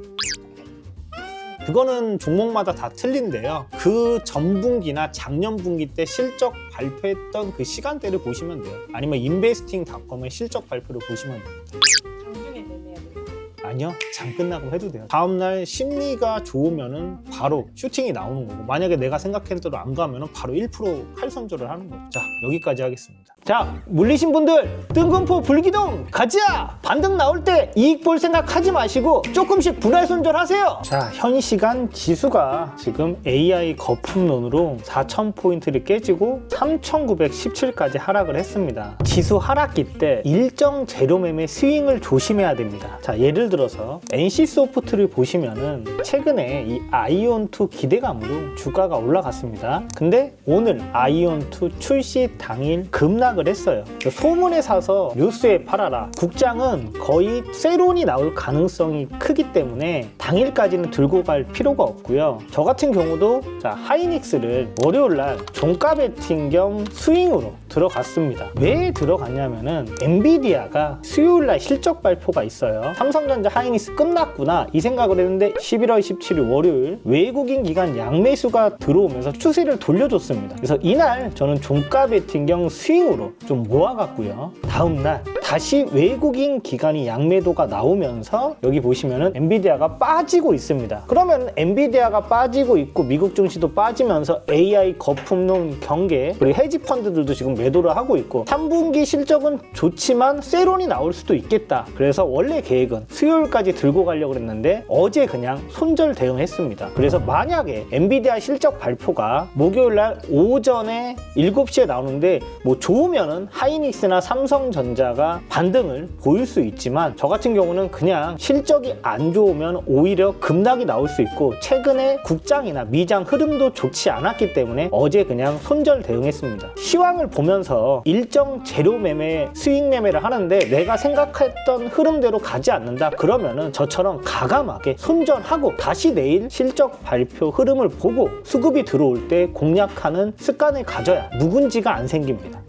그거는 종목마다 다 틀린데요. 그 전분기나 작년 분기 때 실적 발표했던 그 시간대를 보시면 돼요. 아니면 인베스팅닷컴의 실적 발표를 보시면 됩니다. 장중에 매매해야 돼요? 아니요, 장 끝나고 해도 돼요. 다음날 심리가 좋으면은 바로 슈팅이 나오는 거고, 만약에 내가 생각했던 대로 안 가면은 바로 1% 칼 손절을 하는 거죠. 자, 여기까지 하겠습니다. 자, 물리신 분들 뜬금포 불기둥 가자! 반등 나올 때 이익 볼 생각 하지 마시고 조금씩 분할 손절하세요. 자, 현 시간 지수가 지금 AI 거품론으로 4,000포인트를 깨지고 3,917까지 하락을 했습니다. 지수 하락기 때 일정 재료 매매 스윙을 조심해야 됩니다. 자, 예를 들어서 NC소프트를 보시면은 최근에 이 아이온2 기대감으로 주가가 올라갔습니다. 근데 오늘 아이온2 출시 당일 급락을 했어요. 소문에 사서 뉴스에 팔아라. 국장은 거의 세론이 나올 가능성이 크기 때문에 당일까지는 들고 갈 필요가 없고요. 저 같은 경우도 자, 하이닉스를 월요일날 종가 베팅 겸 스윙으로 들어갔습니다. 왜 들어갔냐면은 엔비디아가 수요일날 실적 발표가 있어요. 삼성전자 하이닉스 끝났구나 이 생각을 했는데 11월 17일 월요일 외국인 기관 양매수가 들어오면서 추세를 돌려줬습니다. 그래서 이날 저는 종가 베팅 겸 스윙으로 좀 모아갔고요. 다음날 다시 외국인 기관이 양매도가 나오면서 여기 보시면은 엔비디아가 빠지고 있습니다. 그러면 엔비디아가 빠지고 있고 미국 증시도 빠지면서 AI 거품론 경계 그리고 헤지 펀드들도 지금 매도를 하고 있고 3분기 실적은 좋지만 세론이 나올 수도 있겠다. 그래서 원래 계획은 수요일까지 들고 가려고 했는데 어제 그냥 손절 대응했습니다. 그래서 만약에 엔비디아 실적 발표가 목요일날 오전에 7시에 나오는데 뭐 좋으면은 하이닉스나 삼성전자가 반등을 보일 수 있지만 저 같은 경우는 그냥 실적이 안 좋으면 오히려 급락이 나올 수 있고 최근에 국장이나 미장 흐름도 좋지 않았기 때문에 어제 그냥 손절 대응했습니다. 시황을 보면서 일정 재료 매매, 수익 매매를 하는데 내가 생각했던 흐름대로 가지 않는다 그러면은 저처럼 가감하게 손절하고 다시 내일 실적 발표 흐름을 보고 수급이 들어올 때 공략하는 습관을 가져야 묵은지가 안 생깁니다.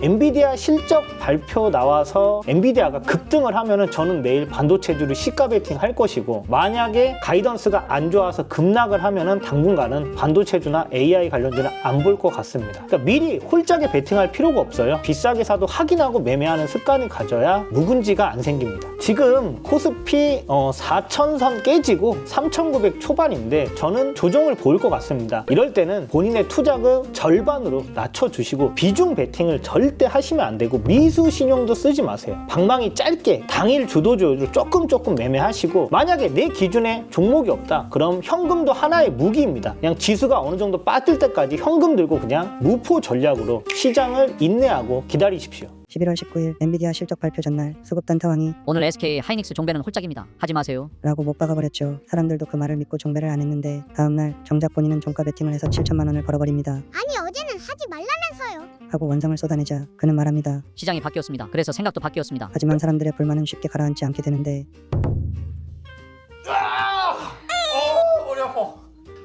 엔비디아 실적 발표 나와서 엔비디아가 급등을 하면은 저는 내일 반도체주를 시가 베팅 할 것이고 만약에 가이던스가 안 좋아서 급락을 하면은 당분간은 반도체주나 AI 관련주는 안 볼 것 같습니다. 그러니까 미리 홀짝에 베팅할 필요가 없어요. 비싸게 사도 확인하고 매매하는 습관을 가져야 묵은지가 안 생깁니다. 지금 코스피 4,000선 깨지고 3,900 초반인데 저는 조정을 보일 것 같습니다. 이럴 때는 본인의 투자금 절반으로 낮춰주시고 비중 베팅을 절대 하시면 안 되고 미수 신용도 쓰지 마세요. 방망이 짧게 당일 주도주로 조금 매매하시고 만약에 내 기준에 종목이 없다 그럼 현금도 하나의 무기입니다. 그냥 지수가 어느 정도 빠질 때까지 현금 들고 그냥 무포 전략으로 시장을 인내하고 기다리십시오. 11월 19일 엔비디아 실적 발표 전날 수급 단타왕이 오늘 SK 하이닉스 종배는 홀짝입니다. 하지 마세요. 라고 못 박아버렸죠. 사람들도 그 말을 믿고 종배를 안 했는데 다음날 정작 본인은 종가 베팅을 해서 7천만 원을 벌어버립니다. 아니 어제는 하지 말라면서요. 하고 원성을 쏟아내자 그는 말합니다. 시장이 바뀌었습니다. 그래서 생각도 바뀌었습니다. 하지만 사람들의 불만은 쉽게 가라앉지 않게 되는데 머리 아파.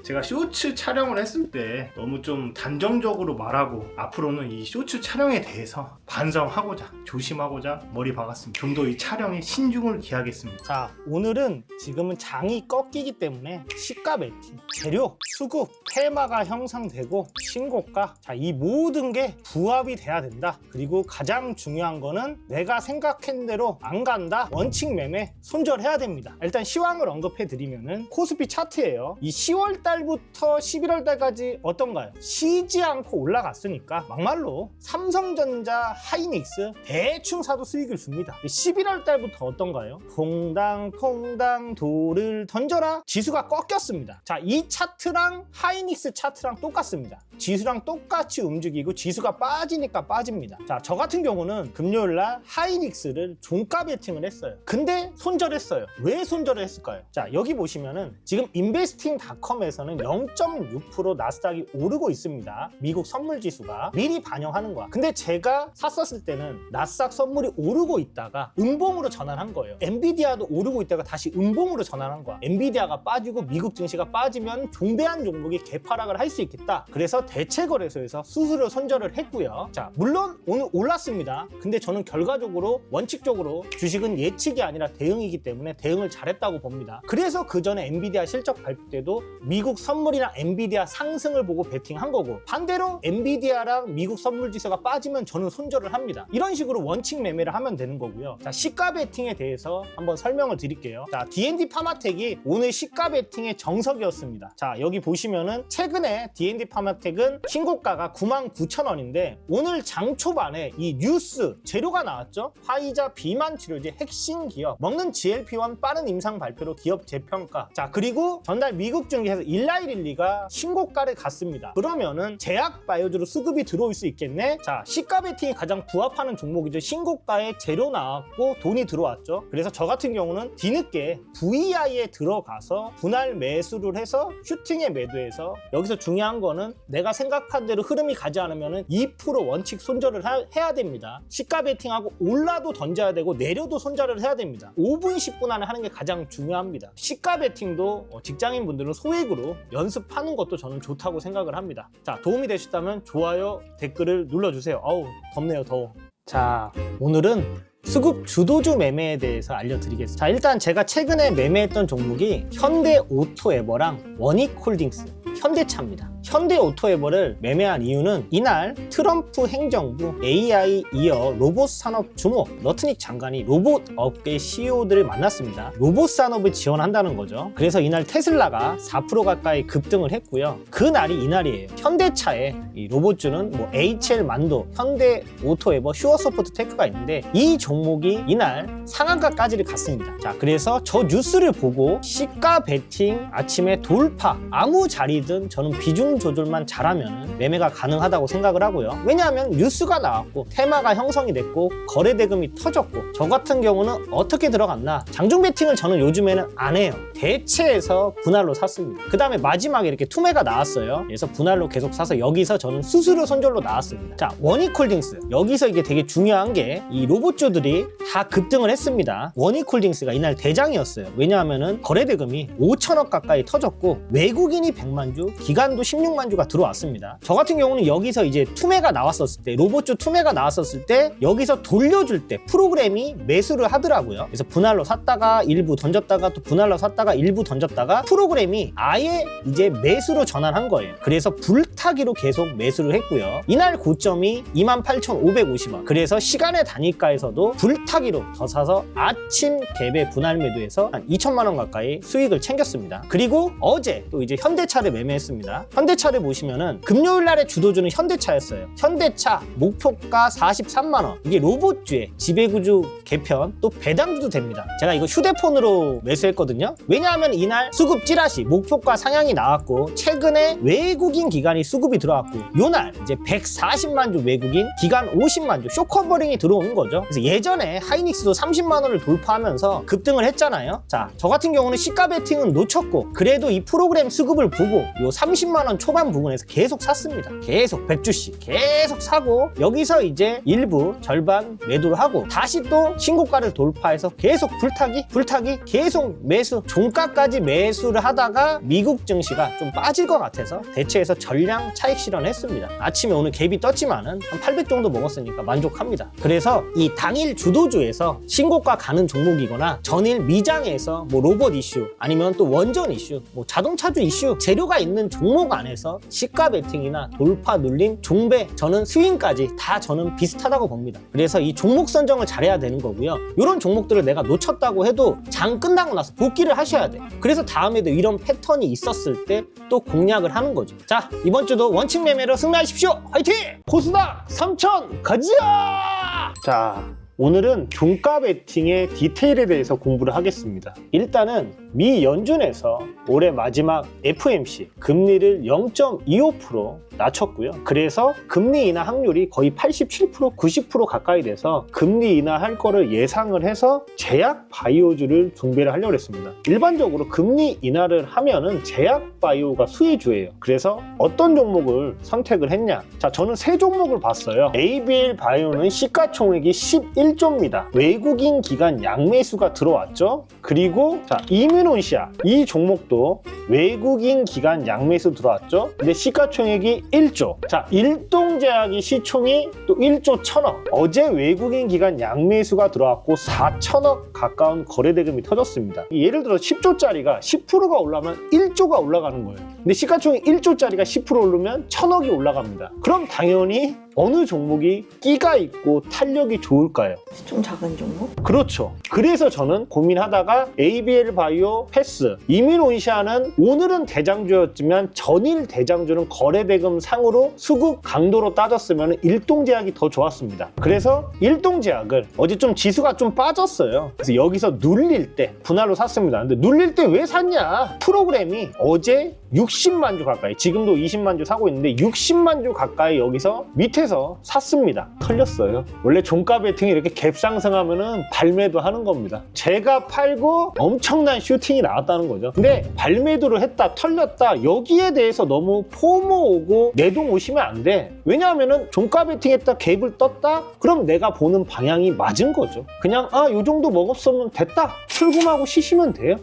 제가 쇼츠 촬영을 했을 때 너무 좀 단정적으로 말하고 앞으로는 이 쇼츠 촬영에 대해서 반성하고자 조심하고자 머리 박았습니다. 좀 더 이 촬영에 신중을 기하겠습니다. 자, 오늘은 지금은 장이 꺾이기 때문에 시가 베팅, 재료, 수급, 테마가 형성되고 신고가, 자, 이 모든 게 부합이 돼야 된다. 그리고 가장 중요한 거는 내가 생각한 대로 안 간다. 원칙 매매 손절해야 됩니다. 일단 시황을 언급해 드리면은 코스피 차트예요. 이 10월 달부터 11월 달까지 어떤가요? 쉬지 않고 올라갔으니까 막말로 삼성전자, 하이닉스 대충 사도 수익을 줍니다. 11월 달부터 어떤가요? 퐁당 돌을 던져라. 지수가 꺾였습니다. 자, 이 차트랑 하이닉스 차트랑 똑같습니다. 지수랑 똑같이 움직이고 지수가 빠지니까 빠집니다. 자, 저 같은 경우는 금요일날 하이닉스를 종가 베팅을 했어요. 근데 손절했어요. 왜 손절을 했을까요? 자, 여기 보시면은 지금 인베스팅닷컴에서는 0.6% 나스닥이 오르고 있습니다. 미국 선물 지수가 미리 반영하는 거야. 근데 제가 샀었을 때는 나스닥 선물이 오르고 있다가 음봉으로 전환한 거예요. 엔비디아도 오르고 있다가 다시 음봉으로 전환한 거야. 엔비디아가 빠지고 미국 증시가 빠지면 종배한 종목이 개파락을 할 수 있겠다. 그래서 대체거래소에서 수수료 손절을 했고요. 자, 물론 오늘 올랐습니다. 근데 저는 결과적으로 원칙적으로 주식은 예측이 아니라 대응이기 때문에 대응을 잘했다고 봅니다. 그래서 그 전에 엔비디아 실적 발표 때도 미국 선물이랑 엔비디아 상승을 보고 베팅한 거고, 반대로 엔비디아랑 미국 선물 지수가 빠지면 저는 손절을 합니다. 이런 식으로 원칙 매매를 하면 되는 거고요. 자, 시가 베팅에 대해서 한번 설명을 드릴게요. 자, D&D 파마텍이 오늘 시가 베팅의 정석이었습니다. 자, 여기 보시면은 최근에 D&D 파마텍은 신고가가 99,000원인데 오늘 장 초반에 이 뉴스 재료가 나왔죠. 화이자 비만 치료제 핵심 기업, 먹는 GLP-1 빠른 임상 발표로 기업 재평가. 자, 그리고 전날 미국 증시에서 일라이릴리가 신고가를 갔습니다. 그러면은 제약 바이오주로 수급이 들어올 수 있겠네. 자, 시가 베팅이 가장 부합하는 종목이죠. 신고가에 재료 나왔고 돈이 들어왔죠. 그래서 저 같은 경우는 뒤늦게 VI에 들어가서 분할 매수를 해서 슈팅에 매도해서, 여기서 중요한 거는 내가 생각한 대로 흐름이 가지 않으면 2% 원칙 손절을 해야 됩니다. 시가 베팅하고 올라도 던져야 되고 내려도 손절을 해야 됩니다. 5분 10분 안에 하는 게 가장 중요합니다. 시가 베팅도 직장인 분들은 소액으로 연습하는 것도 저는 좋다고 생각을 합니다. 자, 도움이 되셨다면 좋아요, 댓글을 눌러주세요. 어우, 덥네요, 더워. 자, 오늘은 수급 주도주 매매에 대해서 알려드리겠습니다. 자, 일단 제가 최근에 매매했던 종목이 현대오토에버랑 원익홀딩스, 현대차입니다. 현대오토에버를 매매한 이유는 이날 트럼프 행정부 AI 이어 로봇 산업 주목 러트닉 장관이 로봇 업계 CEO들을 만났습니다. 로봇 산업을 지원한다는 거죠. 그래서 이날 테슬라가 4% 가까이 급등을 했고요. 그 날이 이날이에요. 현대차의 이 로봇주는 뭐 HL 만도, 현대오토에버, 슈어서포트 테크가 있는데 이 종목이 이날 상한가까지를 갔습니다. 자, 그래서 저 뉴스를 보고 시가 베팅 아침에 돌파, 아무 자리든 저는 비중 조절만 잘하면 매매가 가능하다고 생각을 하고요. 왜냐하면 뉴스가 나왔고 테마가 형성이 됐고 거래 대금이 터졌고, 저 같은 경우는 어떻게 들어갔나? 장중 베팅을 저는 요즘에는 안 해요. 대체해서 분할로 샀습니다. 그 다음에 마지막에 이렇게 투매가 나왔어요. 그래서 분할로 계속 사서 여기서 저는 수수료 손절로 나왔습니다. 자, 원익홀딩스, 여기서 이게 되게 중요한 게 이 로봇주들이 다 급등을 했습니다. 원익홀딩스가 이날 대장이었어요. 왜냐하면은 거래 대금이 5천억 가까이 터졌고 외국인이 100만 주, 기관도 16만 주가 들어왔습니다. 저 같은 경우는 여기서 이제 투매가 나왔었을 때, 로봇주 투매가 나왔었을 때 여기서 돌려줄 때 프로그램이 매수를 하더라고요. 그래서 분할로 샀다가 일부 던졌다가 또 분할로 샀다가 일부 던졌다가 프로그램이 아예 이제 매수로 전환한 거예요. 그래서 불타기로 계속 매수를 했고요. 이날 고점이 28,550원. 그래서 시간의 단위가에서도 불타기로 더 사서 아침 갭에 분할 매도해서 한 2천만 원 가까이 수익을 챙겼습니다. 그리고 어제 또 이제 현대차를 매매했습니다. 현대 현대차를 보시면은 금요일 날에 주도주는 현대차였어요. 현대차 목표가 43만 원. 이게 로봇주에 지배구조 개편 또 배당주도 됩니다. 제가 이거 휴대폰으로 매수했거든요. 왜냐하면 이날 수급 찌라시 목표가 상향이 나왔고 최근에 외국인 기관이 수급이 들어왔고 요날 이제 140만 주 외국인 기관 50만 주 쇼커버링이 들어오는 거죠. 그래서 예전에 하이닉스도 30만 원을 돌파하면서 급등을 했잖아요. 자, 저 같은 경우는 시가 베팅은 놓쳤고 그래도 이 프로그램 수급을 보고 요 30만 원 초반 부분에서 계속 샀습니다. 계속 100주씩 계속 사고 여기서 이제 일부 절반 매도를 하고 다시 또 신고가를 돌파해서 계속 불타기 계속 매수 종가까지 매수를 하다가 미국 증시가 좀 빠질 것 같아서 대체해서 전량 차익 실현했습니다. 아침에 오늘 갭이 떴지만은 한 800 정도 먹었으니까 만족합니다. 그래서 이 당일 주도주에서 신고가 가는 종목이거나 전일 미장에서 뭐 로봇 이슈 아니면 또 원전 이슈 뭐 자동차주 이슈 재료가 있는 종목 안에서 시가 베팅이나 돌파 눌림 종배 저는 스윙까지 다 저는 비슷하다고 봅니다. 그래서 이 종목 선정을 잘해야 되는 거고요. 이런 종목들을 내가 놓쳤다고 해도 장 끝나고 나서 복귀를 하셔야 돼. 그래서 다음에도 이런 패턴이 있었을 때 또 공략을 하는 거죠. 자, 이번 주도 원칙 매매로 승리하십시오. 화이팅! 코스닥 3천 가자! 자, 오늘은 종가 베팅의 디테일에 대해서 공부를 하겠습니다. 일단은 미 연준에서 올해 마지막 FOMC 금리를 0.25% 낮췄고요. 그래서 금리 인하 확률이 거의 87%, 90% 가까이 돼서 금리 인하할 거를 예상을 해서 제약 바이오주를 중배를 하려고 했습니다. 일반적으로 금리 인하를 하면은 제약 바이오가 수혜주예요. 그래서 어떤 종목을 선택을 했냐? 자, 저는 세 종목을 봤어요. ABL 바이오는 시가총액이 11조입니다. 외국인 기관 양매수가 들어왔죠. 그리고 자, 이뮤논시아 이 종목도 외국인 기관 양매수 들어왔죠. 근데 시가총액이 1조. 자, 일동제약이 시총이 또 1조 1000억. 어제 외국인 기관 양매수가 들어왔고 4천억 가까운 거래대금이 터졌습니다. 예를 들어 10조짜리가 10%가 올라가면 1조가 올라가는 거예요. 근데 시가총액 1조짜리가 10% 오르면 1000억이 올라갑니다. 그럼 당연히 어느 종목이 끼가 있고 탄력이 좋을까요? 좀 작은 종목? 그렇죠. 그래서 저는 고민하다가 ABL 바이오 패스, 이뮤논시아는 오늘은 대장주였지만 전일 대장주는 거래대금 상으로 수급 강도로 따졌으면 일동제약이 더 좋았습니다. 그래서 일동제약을 어제 좀 지수가 좀 빠졌어요. 그래서 여기서 눌릴 때 분할로 샀습니다. 근데 눌릴 때 왜 샀냐? 프로그램이 어제 60만 주 가까이, 지금도 20만 주 사고 있는데 60만 주 가까이 여기서 밑에서 샀습니다. 털렸어요. 원래 종가 베팅이 이렇게 갭 상승하면은 발매도 하는 겁니다. 제가 팔고 엄청난 슈팅이 나왔다는 거죠. 근데 발매도를 했다, 털렸다, 여기에 대해서 너무 포모 오고 내동 오시면 안 돼. 왜냐하면은 종가 베팅 했다, 갭을 떴다? 그럼 내가 보는 방향이 맞은 거죠. 그냥 요 정도 먹었으면 됐다. 출금하고 쉬시면 돼요.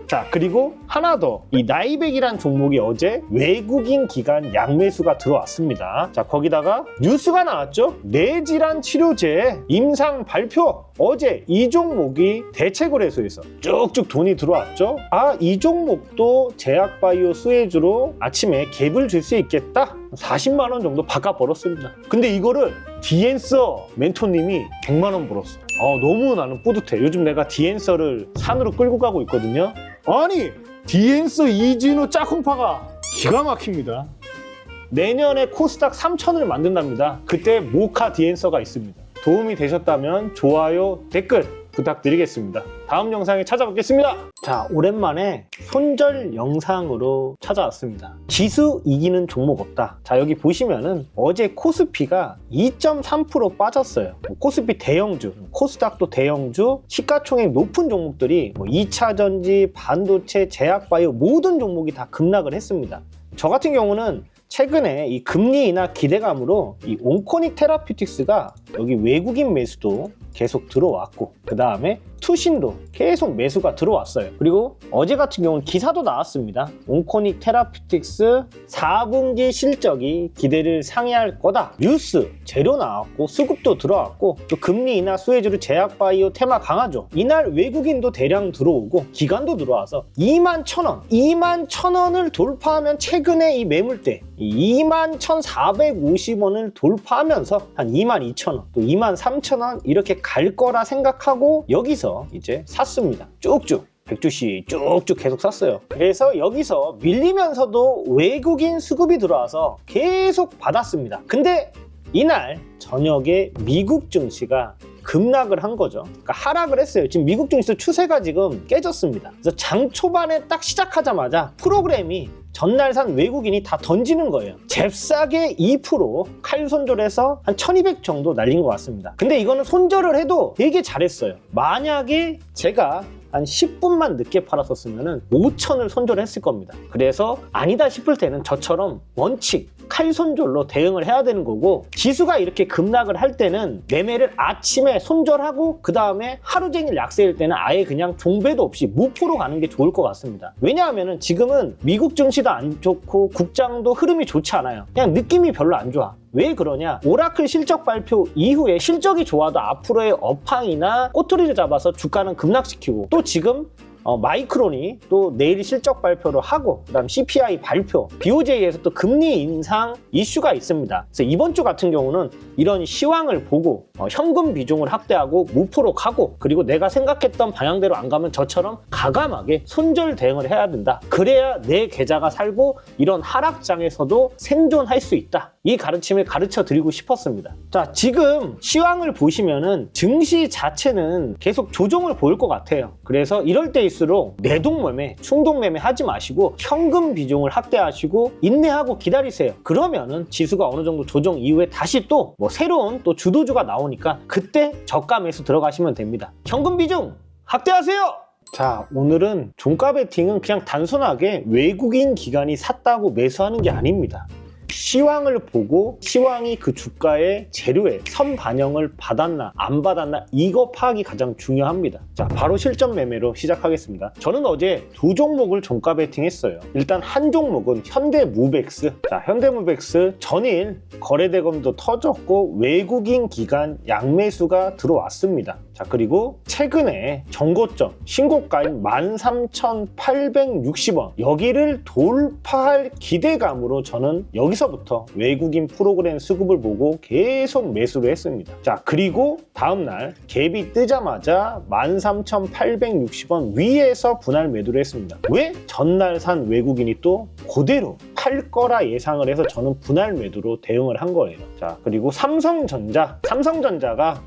자, 그리고 하나 더. 이 나이백이란 종목이 어제 외국인 기관 양매수가 들어왔습니다. 자, 거기다가 뉴스가 나왔죠. 뇌질환 치료제 임상 발표. 어제 이 종목이 대체거래소에서 쭉쭉 돈이 들어왔죠. 이 종목도 제약바이오 수혜주로 아침에 갭을 줄 수 있겠다. 40만 원 정도 바꿔 벌었습니다. 근데 이거를 디앤서 멘토님이 100만 원 벌었어. 너무 나는 뿌듯해. 요즘 내가 디앤서를 산으로 끌고 가고 있거든요. 아니, 디앤서 이진우 짝꿍파가 기가 막힙니다. 내년에 코스닥 3000을 만든답니다. 그때 모카 디앤서가 있습니다. 도움이 되셨다면 좋아요, 댓글 부탁드리겠습니다. 다음 영상에 찾아뵙겠습니다. 자, 오랜만에 손절 영상으로 찾아왔습니다. 지수 이기는 종목 없다. 자, 여기 보시면은 어제 코스피가 2.3% 빠졌어요. 코스피 대형주, 코스닥도 대형주, 시가총액 높은 종목들이 2차전지, 반도체, 제약바이오 모든 종목이 다 급락을 했습니다. 저 같은 경우는 최근에 이 금리 인하 기대감으로 이 온코닉 테라퓨틱스가 여기 외국인 매수도 계속 들어왔고, 그 다음에 투신도 계속 매수가 들어왔어요. 그리고 어제 같은 경우는 기사도 나왔습니다. 온코닉 테라퓨틱스 4분기 실적이 기대를 상회할 거다. 뉴스 재료 나왔고, 수급도 들어왔고, 또 금리 인하 수혜주로 제약바이오 테마 강하죠. 이날 외국인도 대량 들어오고 기관도 들어와서 21,000원, 21,000원을 돌파하면 최근에 이 매물대 21,450원을 돌파하면서 한 22,000원, 또 23,000원 이렇게 갈 거라 생각하고 여기서 이제 샀습니다. 쭉쭉 백주씨 쭉쭉 계속 샀어요. 그래서 여기서 밀리면서도 외국인 수급이 들어와서 계속 받았습니다. 근데 이날 저녁에 미국 증시가 급락을 한 거죠. 그러니까 하락을 했어요. 지금 미국 증시 추세가 지금 깨졌습니다. 그래서 장 초반에 딱 시작하자마자 프로그램이 전날 산 외국인이 다 던지는 거예요. 잽싸게 2% 칼 손절해서 한 1200 정도 날린 것 같습니다. 근데 이거는 손절을 해도 되게 잘했어요. 만약에 제가 한 10분만 늦게 팔았었으면 5천을 손절했을 겁니다. 그래서 아니다 싶을 때는 저처럼 원칙 칼 손절로 대응을 해야 되는 거고, 지수가 이렇게 급락을 할 때는 매매를 아침에 손절하고 그 다음에 하루 종일 약세일 때는 아예 그냥 종배도 없이 무포로 가는 게 좋을 것 같습니다. 왜냐하면 지금은 미국 증시도 안 좋고 국장도 흐름이 좋지 않아요. 그냥 느낌이 별로 안 좋아. 왜 그러냐? 오라클 실적 발표 이후에 실적이 좋아도 앞으로의 업황이나 꼬투리를 잡아서 주가는 급락시키고, 또 지금 마이크론이 또 내일 실적 발표를 하고, 그다음 CPI 발표, BOJ에서 또 금리 인상 이슈가 있습니다. 그래서 이번 주 같은 경우는 이런 시황을 보고 현금 비중을 확대하고 무포로 가고, 그리고 내가 생각했던 방향대로 안 가면 저처럼 과감하게 손절 대응을 해야 된다. 그래야 내 계좌가 살고 이런 하락장에서도 생존할 수 있다. 이 가르침을 가르쳐 드리고 싶었습니다. 자, 지금 시황을 보시면은 증시 자체는 계속 조정을 보일 것 같아요. 그래서 이럴 때일수록 내동매매, 충동매매 하지 마시고 현금 비중을 확대하시고 인내하고 기다리세요. 그러면은 지수가 어느 정도 조정 이후에 다시 또 새로운 또 주도주가 나오니까 그때 저가 매수 들어가시면 됩니다. 현금 비중 확대하세요! 자, 오늘은 종가 베팅은 그냥 단순하게 외국인 기관이 샀다고 매수하는 게 아닙니다. 시황을 보고 시황이 그 주가의 재료에 선반영을 받았나 안 받았나, 이거 파악이 가장 중요합니다. 자, 바로 실전 매매로 시작하겠습니다. 저는 어제 두 종목을 종가 베팅했어요. 일단 한 종목은 현대무벡스. 자, 현대무벡스 전일 거래대금도 터졌고 외국인 기관 양매수가 들어왔습니다. 자, 그리고 최근에 정고점 신고가인 13,860원 여기를 돌파할 기대감으로 저는 여기서부터 외국인 프로그램 수급을 보고 계속 매수를 했습니다. 자, 그리고 다음날 갭이 뜨자마자 13,860원 위에서 분할 매도를 했습니다. 왜? 전날 산 외국인이 또 그대로 팔 거라 예상을 해서 저는 분할 매도로 대응을 한 거예요. 자, 그리고 삼성전자가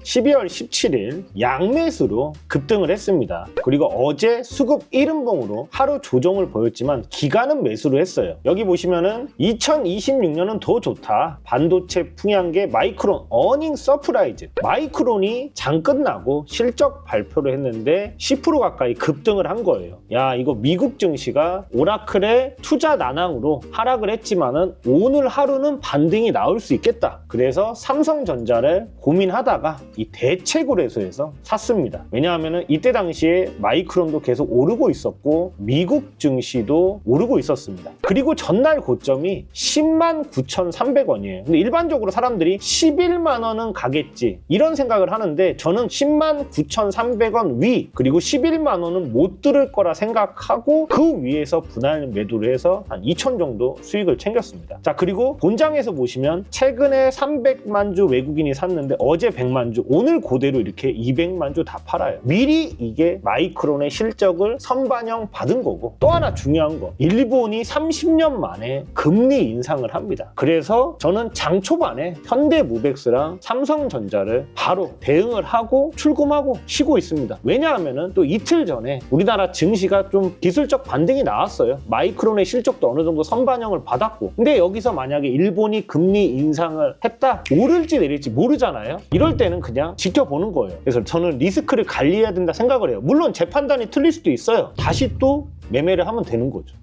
12월 17일 양매수로 급등을 했습니다. 그리고 어제 수급 1음봉으로 하루 조정을 보였지만 기간은 매수를 했어요. 여기 보시면은 2026년은 더 좋다. 반도체 풍향계 마이크론 어닝 서프라이즈. 마이크론이 장 끝나고 실적 발표를 했는데 10% 가까이 급등을 한 거예요. 야, 이거 미국 증시가 오라클의 투자 난항으로 하락을 했지만은 오늘 하루는 반등이 나올 수 있겠다. 그래서 삼성전자를 고민하다가 이 대체고래소에서 샀습니다. 왜냐하면 이때 당시에 마이크론도 계속 오르고 있었고 미국 증시도 오르고 있었습니다. 그리고 전날 고점이 109,300원이에요. 근데 일반적으로 사람들이 11만 원은 가겠지 이런 생각을 하는데, 저는 109,300원 위 그리고 11만 원은 못 들을 거라 생각하고 그 위에서 분할 매도를 해서 한 2천 정도 수익을 챙겼습니다. 자, 그리고 본장에서 보시면 최근에 300만 주 외국인이 샀는데 어제 100만 주, 오늘 그대로 이렇게 200만 주 다 팔아요. 미리 이게 마이크론의 실적을 선반영 받은 거고, 또 하나 중요한 거, 일본이 30년 만에 금리 인상을 합니다. 그래서 저는 장 초반에 현대무벡스랑 삼성전자를 바로 대응을 하고 출금하고 쉬고 있습니다. 왜냐하면 또 이틀 전에 우리나라 증시가 좀 기술적 반등이 나왔어요. 마이크론의 실적도 어느 정도 선반영을 받았고, 근데 여기서 만약에 일본이 금리 인상을 했다, 오를지 내릴지 모르잖아요. 이럴 때는 그냥 지켜보는 거예요. 그래서 저는 리스크를 관리해야 된다 생각을 해요. 물론 제 판단이 틀릴 수도 있어요. 다시 또 매매를 하면 되는 거죠.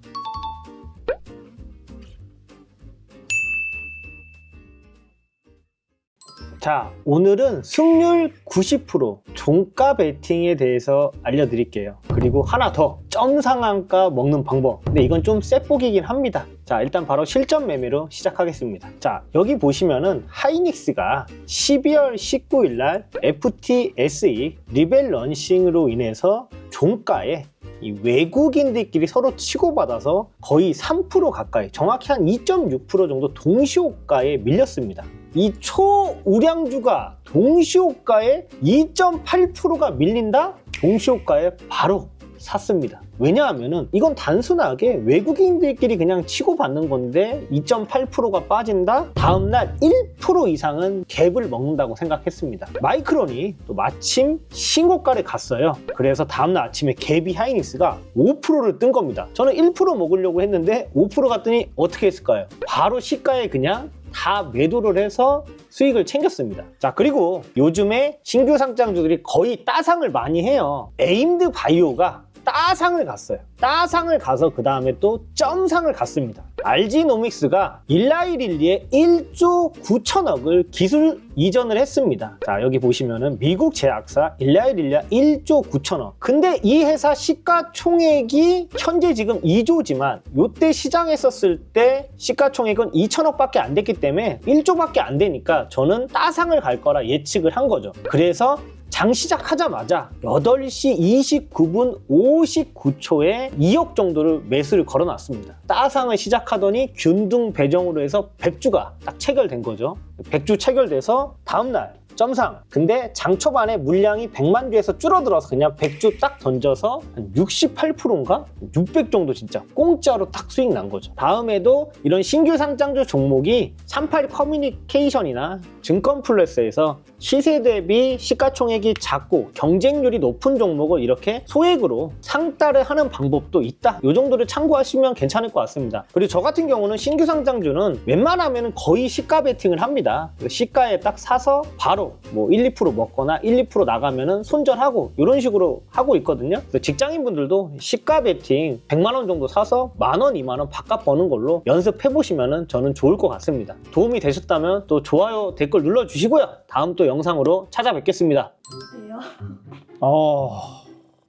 자, 오늘은 승률 90% 종가 베팅에 대해서 알려드릴게요. 그리고 하나 더, 점상한가 먹는 방법. 근데 이건 좀 셋복이긴 합니다. 자, 일단 바로 실전 매매로 시작하겠습니다. 자, 여기 보시면은 하이닉스가 12월 19일 날 FTSE 리밸런싱으로 인해서 종가에 이 외국인들끼리 서로 치고받아서 거의 3% 가까이, 정확히 한 2.6% 정도 동시호가에 밀렸습니다. 이 초우량주가 동시호가에 2.8%가 밀린다? 동시호가에 바로 샀습니다. 왜냐하면은 이건 단순하게 외국인들끼리 그냥 치고받는 건데 2.8%가 빠진다? 다음날 1% 이상은 갭을 먹는다고 생각했습니다. 마이크론이 또 마침 신고가를 갔어요. 그래서 다음날 아침에 갭이 하이닉스가 5%를 뜬 겁니다. 저는 1% 먹으려고 했는데 5% 갔더니 어떻게 했을까요? 바로 시가에 그냥 다 매도를 해서 수익을 챙겼습니다. 자, 그리고 요즘에 신규 상장주들이 거의 따상을 많이 해요. 에임드 바이오가 따상을 갔어요. 따상을 가서 그 다음에 또 점상을 갔습니다. RG노믹스가 일라이릴리에 1조 9천억을 기술 이전을 했습니다. 자, 여기 보시면은 미국 제약사 일라이릴리아 1조 9천억. 근데 이 회사 시가총액이 현재 지금 2조지만 요때 시장했었을 때 시가총액은 2천억밖에 안 됐기 때문에 1조밖에 안 되니까 저는 따상을 갈 거라 예측을 한 거죠. 그래서 장 시작하자마자 8시 29분 59초에 2억 정도를 매수를 걸어놨습니다. 따상을 시작하더니 균등 배정으로 해서 100주가 딱 체결된 거죠. 100주 체결돼서 다음날 점상. 근데 장 초반에 물량이 100만 주에서 줄어들어서 그냥 100주 딱 던져서 한 68%인가? 600 정도 진짜 공짜로 딱 수익 난 거죠. 다음에도 이런 신규 상장주 종목이 38 커뮤니케이션이나 증권플러스에서 시세 대비 시가총액이 작고 경쟁률이 높은 종목을 이렇게 소액으로 상따를 하는 방법도 있다. 이 정도를 참고하시면 괜찮을 것 같습니다. 그리고 저 같은 경우는 신규 상장주는 웬만하면 거의 시가 베팅을 합니다. 시가에 딱 사서 바로 뭐 1, 2% 먹거나 1, 2% 나가면은 손절하고 이런 식으로 하고 있거든요. 그래서 직장인분들도 시가 베팅 100만 원 정도 사서 만 원, 2만 원 바깥 버는 걸로 연습해 보시면은 저는 좋을 것 같습니다. 도움이 되셨다면 또 좋아요, 댓글 눌러주시고요. 다음 또 영상으로 찾아뵙겠습니다.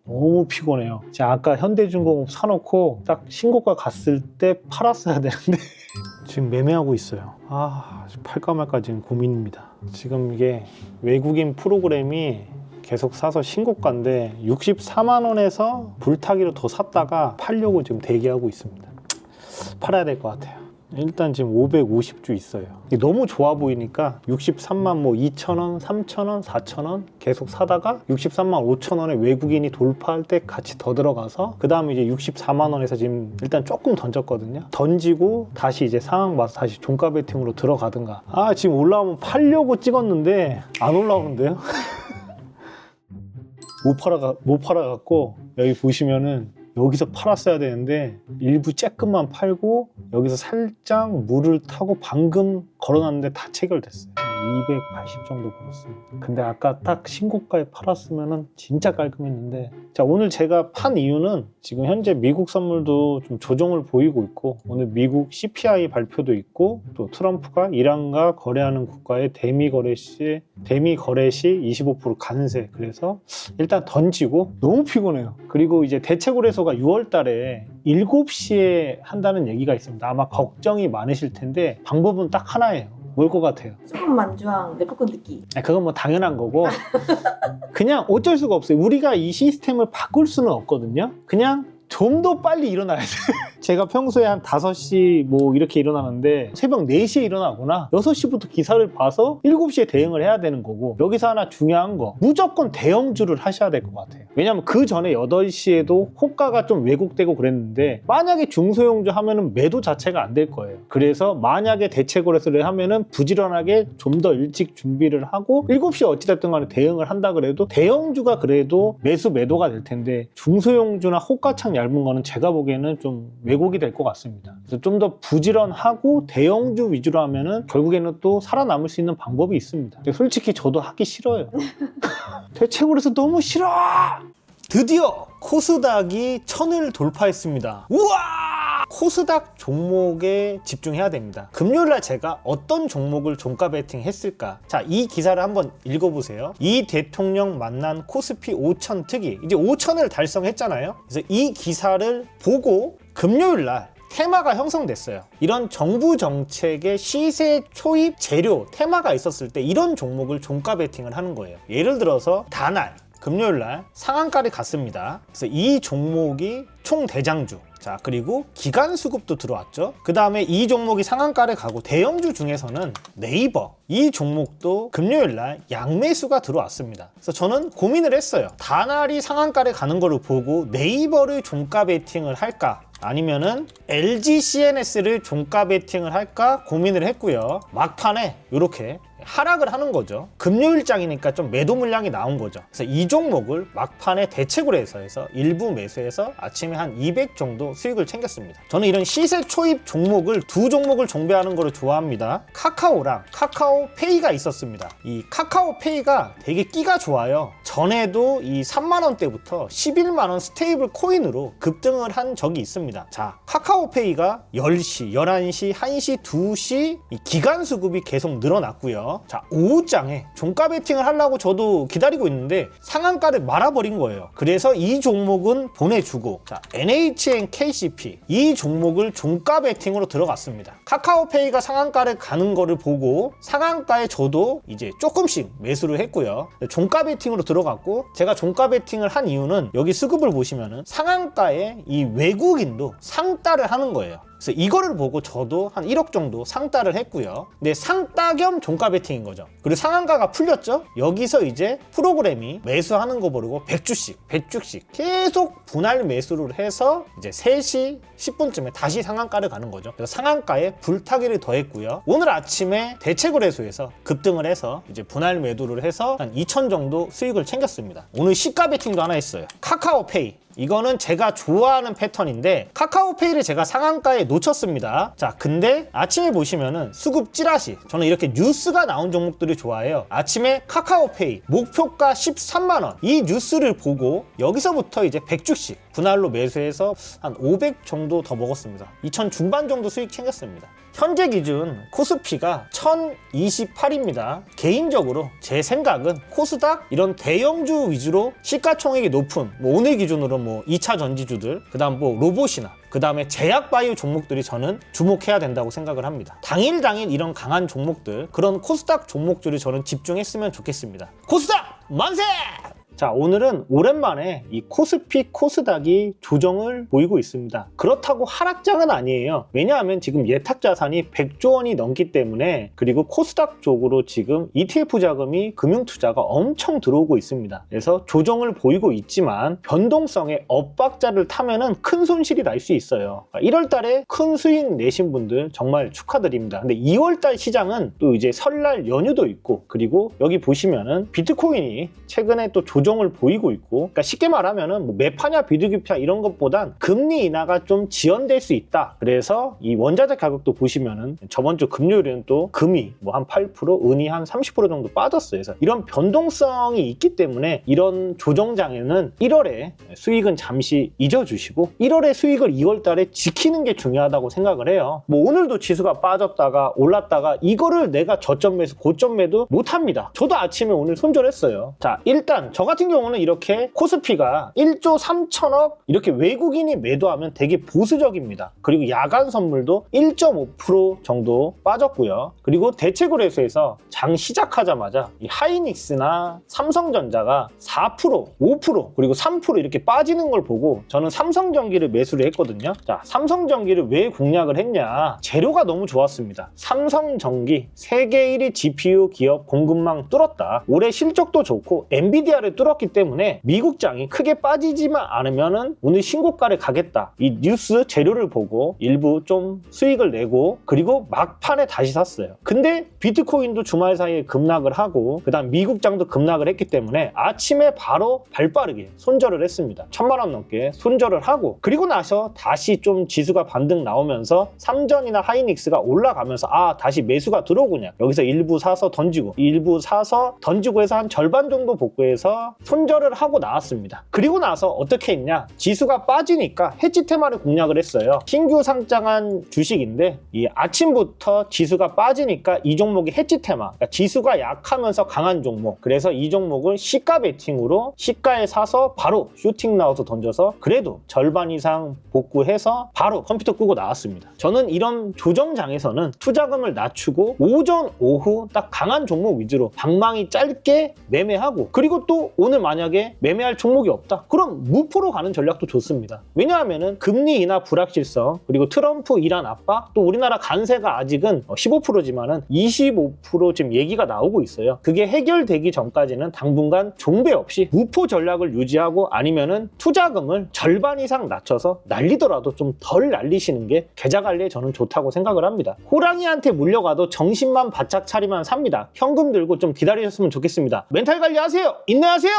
너무 피곤해요. 제가 아까 현대중공업 사놓고 딱 신고가 갔을 때 팔았어야 되는데 지금 매매하고 있어요. 지금 팔까 말까 지금 고민입니다. 지금 이게 외국인 프로그램이 계속 사서 신고가인데 64만 원에서 불타기로 더 샀다가 팔려고 지금 대기하고 있습니다. 팔아야 될 것 같아요. 일단 지금 550주 있어요. 너무 좋아 보이니까 63만 뭐 2,000원, 3,000원, 4,000원 계속 사다가 63만 5천원에 외국인이 돌파할 때 같이 더 들어가서 그 다음에 이제 64만 원에서 지금 일단 조금 던졌거든요. 던지고 다시 이제 상황 봐서 다시 종가 베팅으로 들어가든가. 지금 올라오면 팔려고 찍었는데 안 올라오는데요? 못 팔아갖고 여기 보시면은 여기서 팔았어야 되는데 일부 쬐끔만 팔고 여기서 살짝 물을 타고 방금 걸어놨는데 다 체결됐어요. 280 정도 걸었습니다. 근데 아까 딱 신고가에 팔았으면 진짜 깔끔했는데, 자, 오늘 제가 판 이유는 지금 현재 미국 선물도 좀 조정을 보이고 있고 오늘 미국 CPI 발표도 있고 또 트럼프가 이란과 거래하는 국가의 대미 거래 시 25% 관세. 그래서 일단 던지고 너무 피곤해요. 그리고 이제 대체거래소가 6월 달에 7시에 한다는 얘기가 있습니다. 아마 걱정이 많으실 텐데 방법은 딱 하나예요. 뭘 것 같아요? 조금 만주왕 레프콘 듣기. 그건 뭐 당연한 거고 그냥 어쩔 수가 없어요. 우리가 이 시스템을 바꿀 수는 없거든요. 그냥 좀 더 빨리 일어나야 돼요. 제가 평소에 한 5시 뭐 이렇게 일어나는데 새벽 4시에 일어나거나 6시부터 기사를 봐서 7시에 대응을 해야 되는 거고, 여기서 하나 중요한 거, 무조건 대형주를 하셔야 될 것 같아요. 왜냐면 그 전에 8시에도 호가가 좀 왜곡되고 그랬는데 만약에 중소형주 하면은 매도 자체가 안 될 거예요. 그래서 만약에 대체거래소를 하면은 부지런하게 좀 더 일찍 준비를 하고 7시에 어찌됐든 간에 대응을 한다 그래도 대형주가 그래도 매도가 될 텐데 중소형주나 호가창 얇은 거는 제가 보기에는 좀 왜곡이 될 것 같습니다. 그래서 좀 더 부지런하고 대형주 위주로 하면은 결국에는 또 살아남을 수 있는 방법이 있습니다. 근데 솔직히 저도 하기 싫어요. 대체거래소 너무 싫어! 드디어 코스닥이 1000을 돌파했습니다. 우와! 코스닥 종목에 집중해야 됩니다. 금요일날 제가 어떤 종목을 종가 베팅 했을까? 자, 이 기사를 한번 읽어보세요. 이 대통령 만난 코스피 5000 특이. 이제 5000을 달성했잖아요. 그래서 이 기사를 보고 금요일날 테마가 형성됐어요. 이런 정부 정책의 시세 초입 재료 테마가 있었을 때 이런 종목을 종가 베팅을 하는 거예요. 예를 들어서 다날 금요일날 상한가를 갔습니다. 그래서 이 종목이 총대장주 자, 그리고 기간 수급도 들어왔죠. 그 다음에 이 종목이 상한가를 가고 대형주 중에서는 네이버, 이 종목도 금요일날 양매수가 들어왔습니다. 그래서 저는 고민을 했어요. 다날이 상한가를 가는 거를 보고 네이버를 종가 베팅을 할까, 아니면은 LG CNS를 종가 베팅을 할까 고민을 했고요. 막판에 이렇게 하락을 하는 거죠. 금요일장이니까 좀 매도 물량이 나온 거죠. 그래서 이 종목을 막판에 대책으로 해서 일부 매수해서 아침에 한 200 정도 수익을 챙겼습니다. 저는 이런 시세 초입 종목을 두 종목을 종배하는 거를 좋아합니다. 카카오랑 카카오페이가 있었습니다. 이 카카오페이가 되게 끼가 좋아요. 전에도 이 3만 원대부터 11만 원 스테이블 코인으로 급등을 한 적이 있습니다. 자, 카카오페이가 10시, 11시, 1시, 2시 이 기간 수급이 계속 늘어났고요. 자, 오후장에 종가 베팅을 하려고 저도 기다리고 있는데 상한가를 말아버린 거예요. 그래서 이 종목은 보내주고, 자, NHNKCP 이 종목을 종가 베팅으로 들어갔습니다. 카카오페이가 상한가를 가는 거를 보고 상한가에 저도 이제 조금씩 매수를 했고요. 종가 베팅으로 들어갔고, 제가 종가 베팅을 한 이유는 여기 수급을 보시면은 상한가에 이 외국인도 상따를 하는 거예요. 그래서 이거를 보고 저도 한 1억 정도 상따를 했고요. 근데 상따 겸 종가 베팅인 거죠. 그리고 상한가가 풀렸죠? 여기서 이제 프로그램이 매수하는 거 모르고 100주씩 계속 분할 매수를 해서 이제 3시 10분쯤에 다시 상한가를 가는 거죠. 그래서 상한가에 불타기를 더했고요. 오늘 아침에 대책을 해소해서 급등을 해서 이제 분할 매도를 해서 한 2천 정도 수익을 챙겼습니다. 오늘 시가 베팅도 하나 했어요. 카카오페이. 이거는 제가 좋아하는 패턴인데 카카오페이를 제가 상한가에 놓쳤습니다. 자, 근데 아침에 보시면은 수급 찌라시, 저는 이렇게 뉴스가 나온 종목들을 좋아해요. 아침에 카카오페이 목표가 13만원 이 뉴스를 보고 여기서부터 이제 100주씩 분할로 매수해서 한 500 정도 더 먹었습니다. 2000 중반 정도 수익 챙겼습니다. 현재 기준 코스피가 1028입니다. 개인적으로 제 생각은 코스닥 이런 대형주 위주로 시가총액이 높은 오늘 기준으로 2차 전지주들, 그 다음 로봇이나 그 다음에 제약바이오 종목들이 저는 주목해야 된다고 생각을 합니다. 당일 이런 강한 종목들, 그런 코스닥 종목들을 저는 집중했으면 좋겠습니다. 코스닥 만세! 자, 오늘은 오랜만에 이 코스피, 코스닥이 조정을 보이고 있습니다. 그렇다고 하락장은 아니에요. 왜냐하면 지금 예탁 자산이 100조 원이 넘기 때문에, 그리고 코스닥 쪽으로 지금 ETF 자금이 금융투자가 엄청 들어오고 있습니다. 그래서 조정을 보이고 있지만 변동성의 엇박자를 타면은 큰 손실이 날 수 있어요. 1월 달에 큰 수익 내신 분들 정말 축하드립니다. 근데 2월 달 시장은 또 이제 설날 연휴도 있고, 그리고 여기 보시면은 비트코인이 최근에 또 조정을 보이고 있고, 그러니까 쉽게 말하면은 매파냐 비둘기파 이런 것보단 금리 인하가 좀 지연될 수 있다. 그래서 이 원자재 가격도 보시면은 저번 주 금요일에는 또 금이 한 8%, 은이 한 30% 정도 빠졌어요. 그래서 이런 변동성이 있기 때문에 이런 조정장에는 1월에 수익은 잠시 잊어주시고 1월의 수익을 2월 달에 지키는 게 중요하다고 생각을 해요. 오늘도 지수가 빠졌다가 올랐다가 이거를 내가 저점 매수, 고점 매도 못합니다. 저도 아침에 오늘 손절했어요. 자, 일단 저 같은 경우는 이렇게 코스피가 1조 3천억 이렇게 외국인이 매도하면 되게 보수적입니다. 그리고 야간 선물도 1.5% 정도 빠졌고요. 그리고 대책으로 해서 장 시작하자마자 이 하이닉스나 삼성전자가 4%, 5% 그리고 3% 이렇게 빠지는 걸 보고 저는 삼성전기를 매수를 했거든요. 자, 삼성전기를 왜 공략을 했냐? 재료가 너무 좋았습니다. 삼성전기 세계 1위 GPU 기업 공급망 뚫었다. 올해 실적도 좋고 엔비디아를 뚫었기 때문에 미국장이 크게 빠지지만 않으면은 오늘 신고가를 가겠다. 이 뉴스 재료를 보고 일부 좀 수익을 내고, 그리고 막판에 다시 샀어요. 근데 비트코인도 주말 사이에 급락을 하고 그다음 미국장도 급락을 했기 때문에 아침에 바로 발빠르게 손절을 했습니다. 1000만 원 넘게 손절을 하고, 그리고 나서 다시 좀 지수가 반등 나오면서 삼전이나 하이닉스가 올라가면서 다시 매수가 들어오구냐. 여기서 일부 사서 던지고 일부 사서 던지고 해서 한 절반 정도 복구해서 손절을 하고 나왔습니다. 그리고 나서 어떻게 했냐? 지수가 빠지니까 해지 테마를 공략을 했어요. 신규 상장한 주식인데 이 아침부터 지수가 빠지니까 이 종목이 해지 테마, 그러니까 지수가 약하면서 강한 종목, 그래서 이 종목을 시가 베팅으로 시가에 사서 바로 슈팅 나와서 던져서 그래도 절반 이상 복구해서 바로 컴퓨터 끄고 나왔습니다. 저는 이런 조정장에서는 투자금을 낮추고 오전 오후 딱 강한 종목 위주로 방망이 짧게 매매하고, 그리고 또 오늘 만약에 매매할 종목이 없다. 그럼 무포로 가는 전략도 좋습니다. 왜냐하면은 금리 인하 불확실성, 그리고 트럼프 이란 압박, 또 우리나라 관세가 아직은 15%지만은 25% 지금 얘기가 나오고 있어요. 그게 해결되기 전까지는 당분간 종배 없이 무포 전략을 유지하고 아니면은 투자금을 절반 이상 낮춰서 날리더라도 좀 덜 날리시는 게 계좌 관리에 저는 좋다고 생각을 합니다. 호랑이한테 물려가도 정신만 바짝 차리면 삽니다. 현금 들고 좀 기다리셨으면 좋겠습니다. 멘탈 관리하세요. 인내하세요.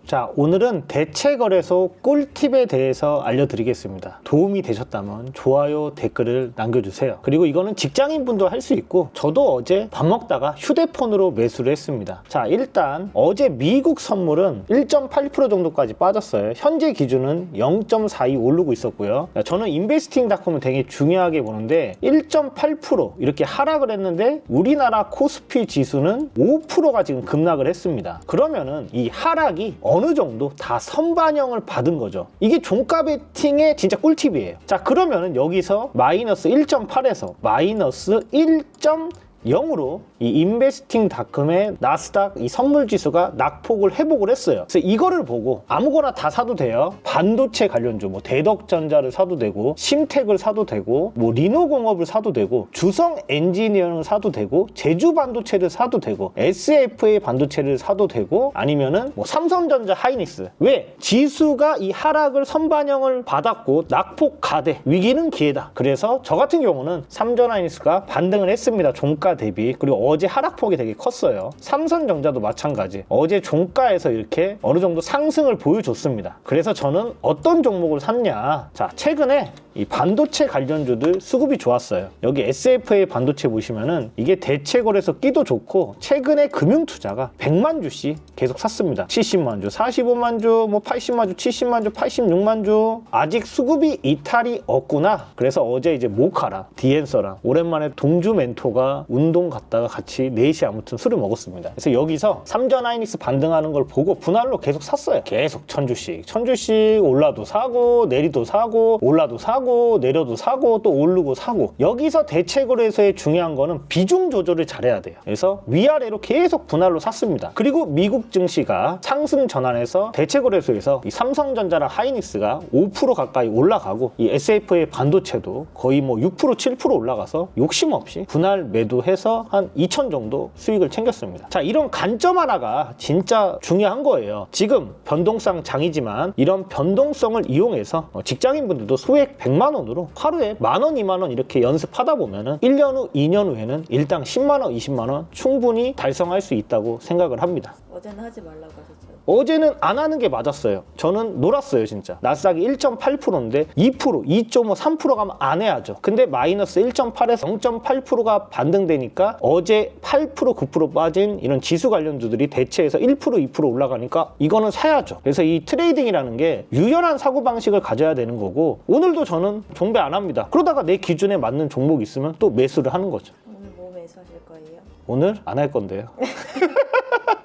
자, 오늘은 대체거래소 꿀팁에 대해서 알려드리겠습니다. 도움이 되셨다면 좋아요, 댓글을 남겨주세요. 그리고 이거는 직장인분도 할 수 있고 저도 어제 밥 먹다가 휴대폰으로 매수를 했습니다. 자, 일단 어제 미국 선물은 1.8% 정도까지 빠졌어요. 현재 기준은 0.42 오르고 있었고요. 저는 인베스팅닷컴을 되게 중요하게 보는데 1.8% 이렇게 하락을 했는데 우리나라 코스피 지수는 5%가 지금 급락을 했습니다. 그러면은 이 하락이 어느 정도 다 선반영을 받은 거죠. 이게 종가 베팅의 진짜 꿀팁이에요. 자, 그러면은 여기서 마이너스 1.8에서 마이너스 1.0으로 이 인베스팅닷컴의 나스닥 이 선물 지수가 낙폭을 회복을 했어요. 그래서 이거를 보고 아무거나 다 사도 돼요. 반도체 관련주 뭐 대덕전자를 사도 되고 심텍을 사도 되고 뭐 리노공업을 사도 되고 주성 엔지니어링을 사도 되고 제주 반도체를 사도 되고 SFA 반도체를 사도 되고 아니면은 뭐 삼성전자 하이닉스. 왜? 지수가 이 하락을 선반영을 받았고 낙폭 가대 위기는 기회다. 그래서 저 같은 경우는 삼전 하이닉스가 반등을 했습니다. 종가 대비. 그리고 어제 하락폭이 되게 컸어요. 삼성전자도 마찬가지. 어제 종가에서 이렇게 어느 정도 상승을 보여줬습니다. 그래서 저는 어떤 종목을 샀냐. 자, 최근에 이 반도체 관련주들 수급이 좋았어요. 여기 SFA 반도체 보시면은 이게 대체거래소 끼도 좋고 최근에 금융투자가 100만 주씩 계속 샀습니다. 70만 주, 45만 주, 뭐 80만 주, 70만 주, 86만 주. 아직 수급이 이탈이 없구나. 그래서 어제 이제 모카랑 디엔서랑 오랜만에 동주 멘토가 운동 갔다가 같이 4시 아무튼 술을 먹었습니다. 그래서 여기서 삼전 하이닉스 반등하는 걸 보고 분할로 계속 샀어요. 계속 1000주씩 올라도 사고 내리도 사고 올라도 사고 내려도 사고 또 오르고 사고. 여기서 대체거래소의 중요한 거는 비중 조절을 잘해야 돼요. 그래서 위아래로 계속 분할로 샀습니다. 그리고 미국 증시가 상승 전환해서 대체거래소에서 이 삼성전자랑 하이닉스가 5% 가까이 올라가고 이 SFA 반도체도 거의 뭐 6% 7% 올라가서 욕심 없이 분할 매도해서 한 2천 정도 수익을 챙겼습니다. 자, 이런 관점 하나가 진짜 중요한 거예요. 지금 변동성 장이지만 이런 변동성을 이용해서 직장인분들도 소액 100만 원으로 하루에 만 원, 2만 원 이렇게 연습하다 보면은 1년 후, 2년 후에는 일당 10만 원, 20만 원 충분히 달성할 수 있다고 생각을 합니다. 어제는 하지 말라고 하셨죠. 어제는 안 하는 게 맞았어요. 저는 놀았어요, 진짜. 나스닥이 1.8%인데 2%, 2.5, 3% 가면 안 해야죠. 근데 마이너스 1.8에서 0.8%가 반등되니까 어제 8%, 9% 빠진 이런 지수 관련주들이 대체해서 1%, 2% 올라가니까 이거는 사야죠. 그래서 이 트레이딩이라는 게 유연한 사고방식을 가져야 되는 거고 오늘도 저는 종배 안 합니다. 그러다가 내 기준에 맞는 종목이 있으면 또 매수를 하는 거죠. 오늘 뭐 매수하실 거예요? 오늘 안 할 건데요.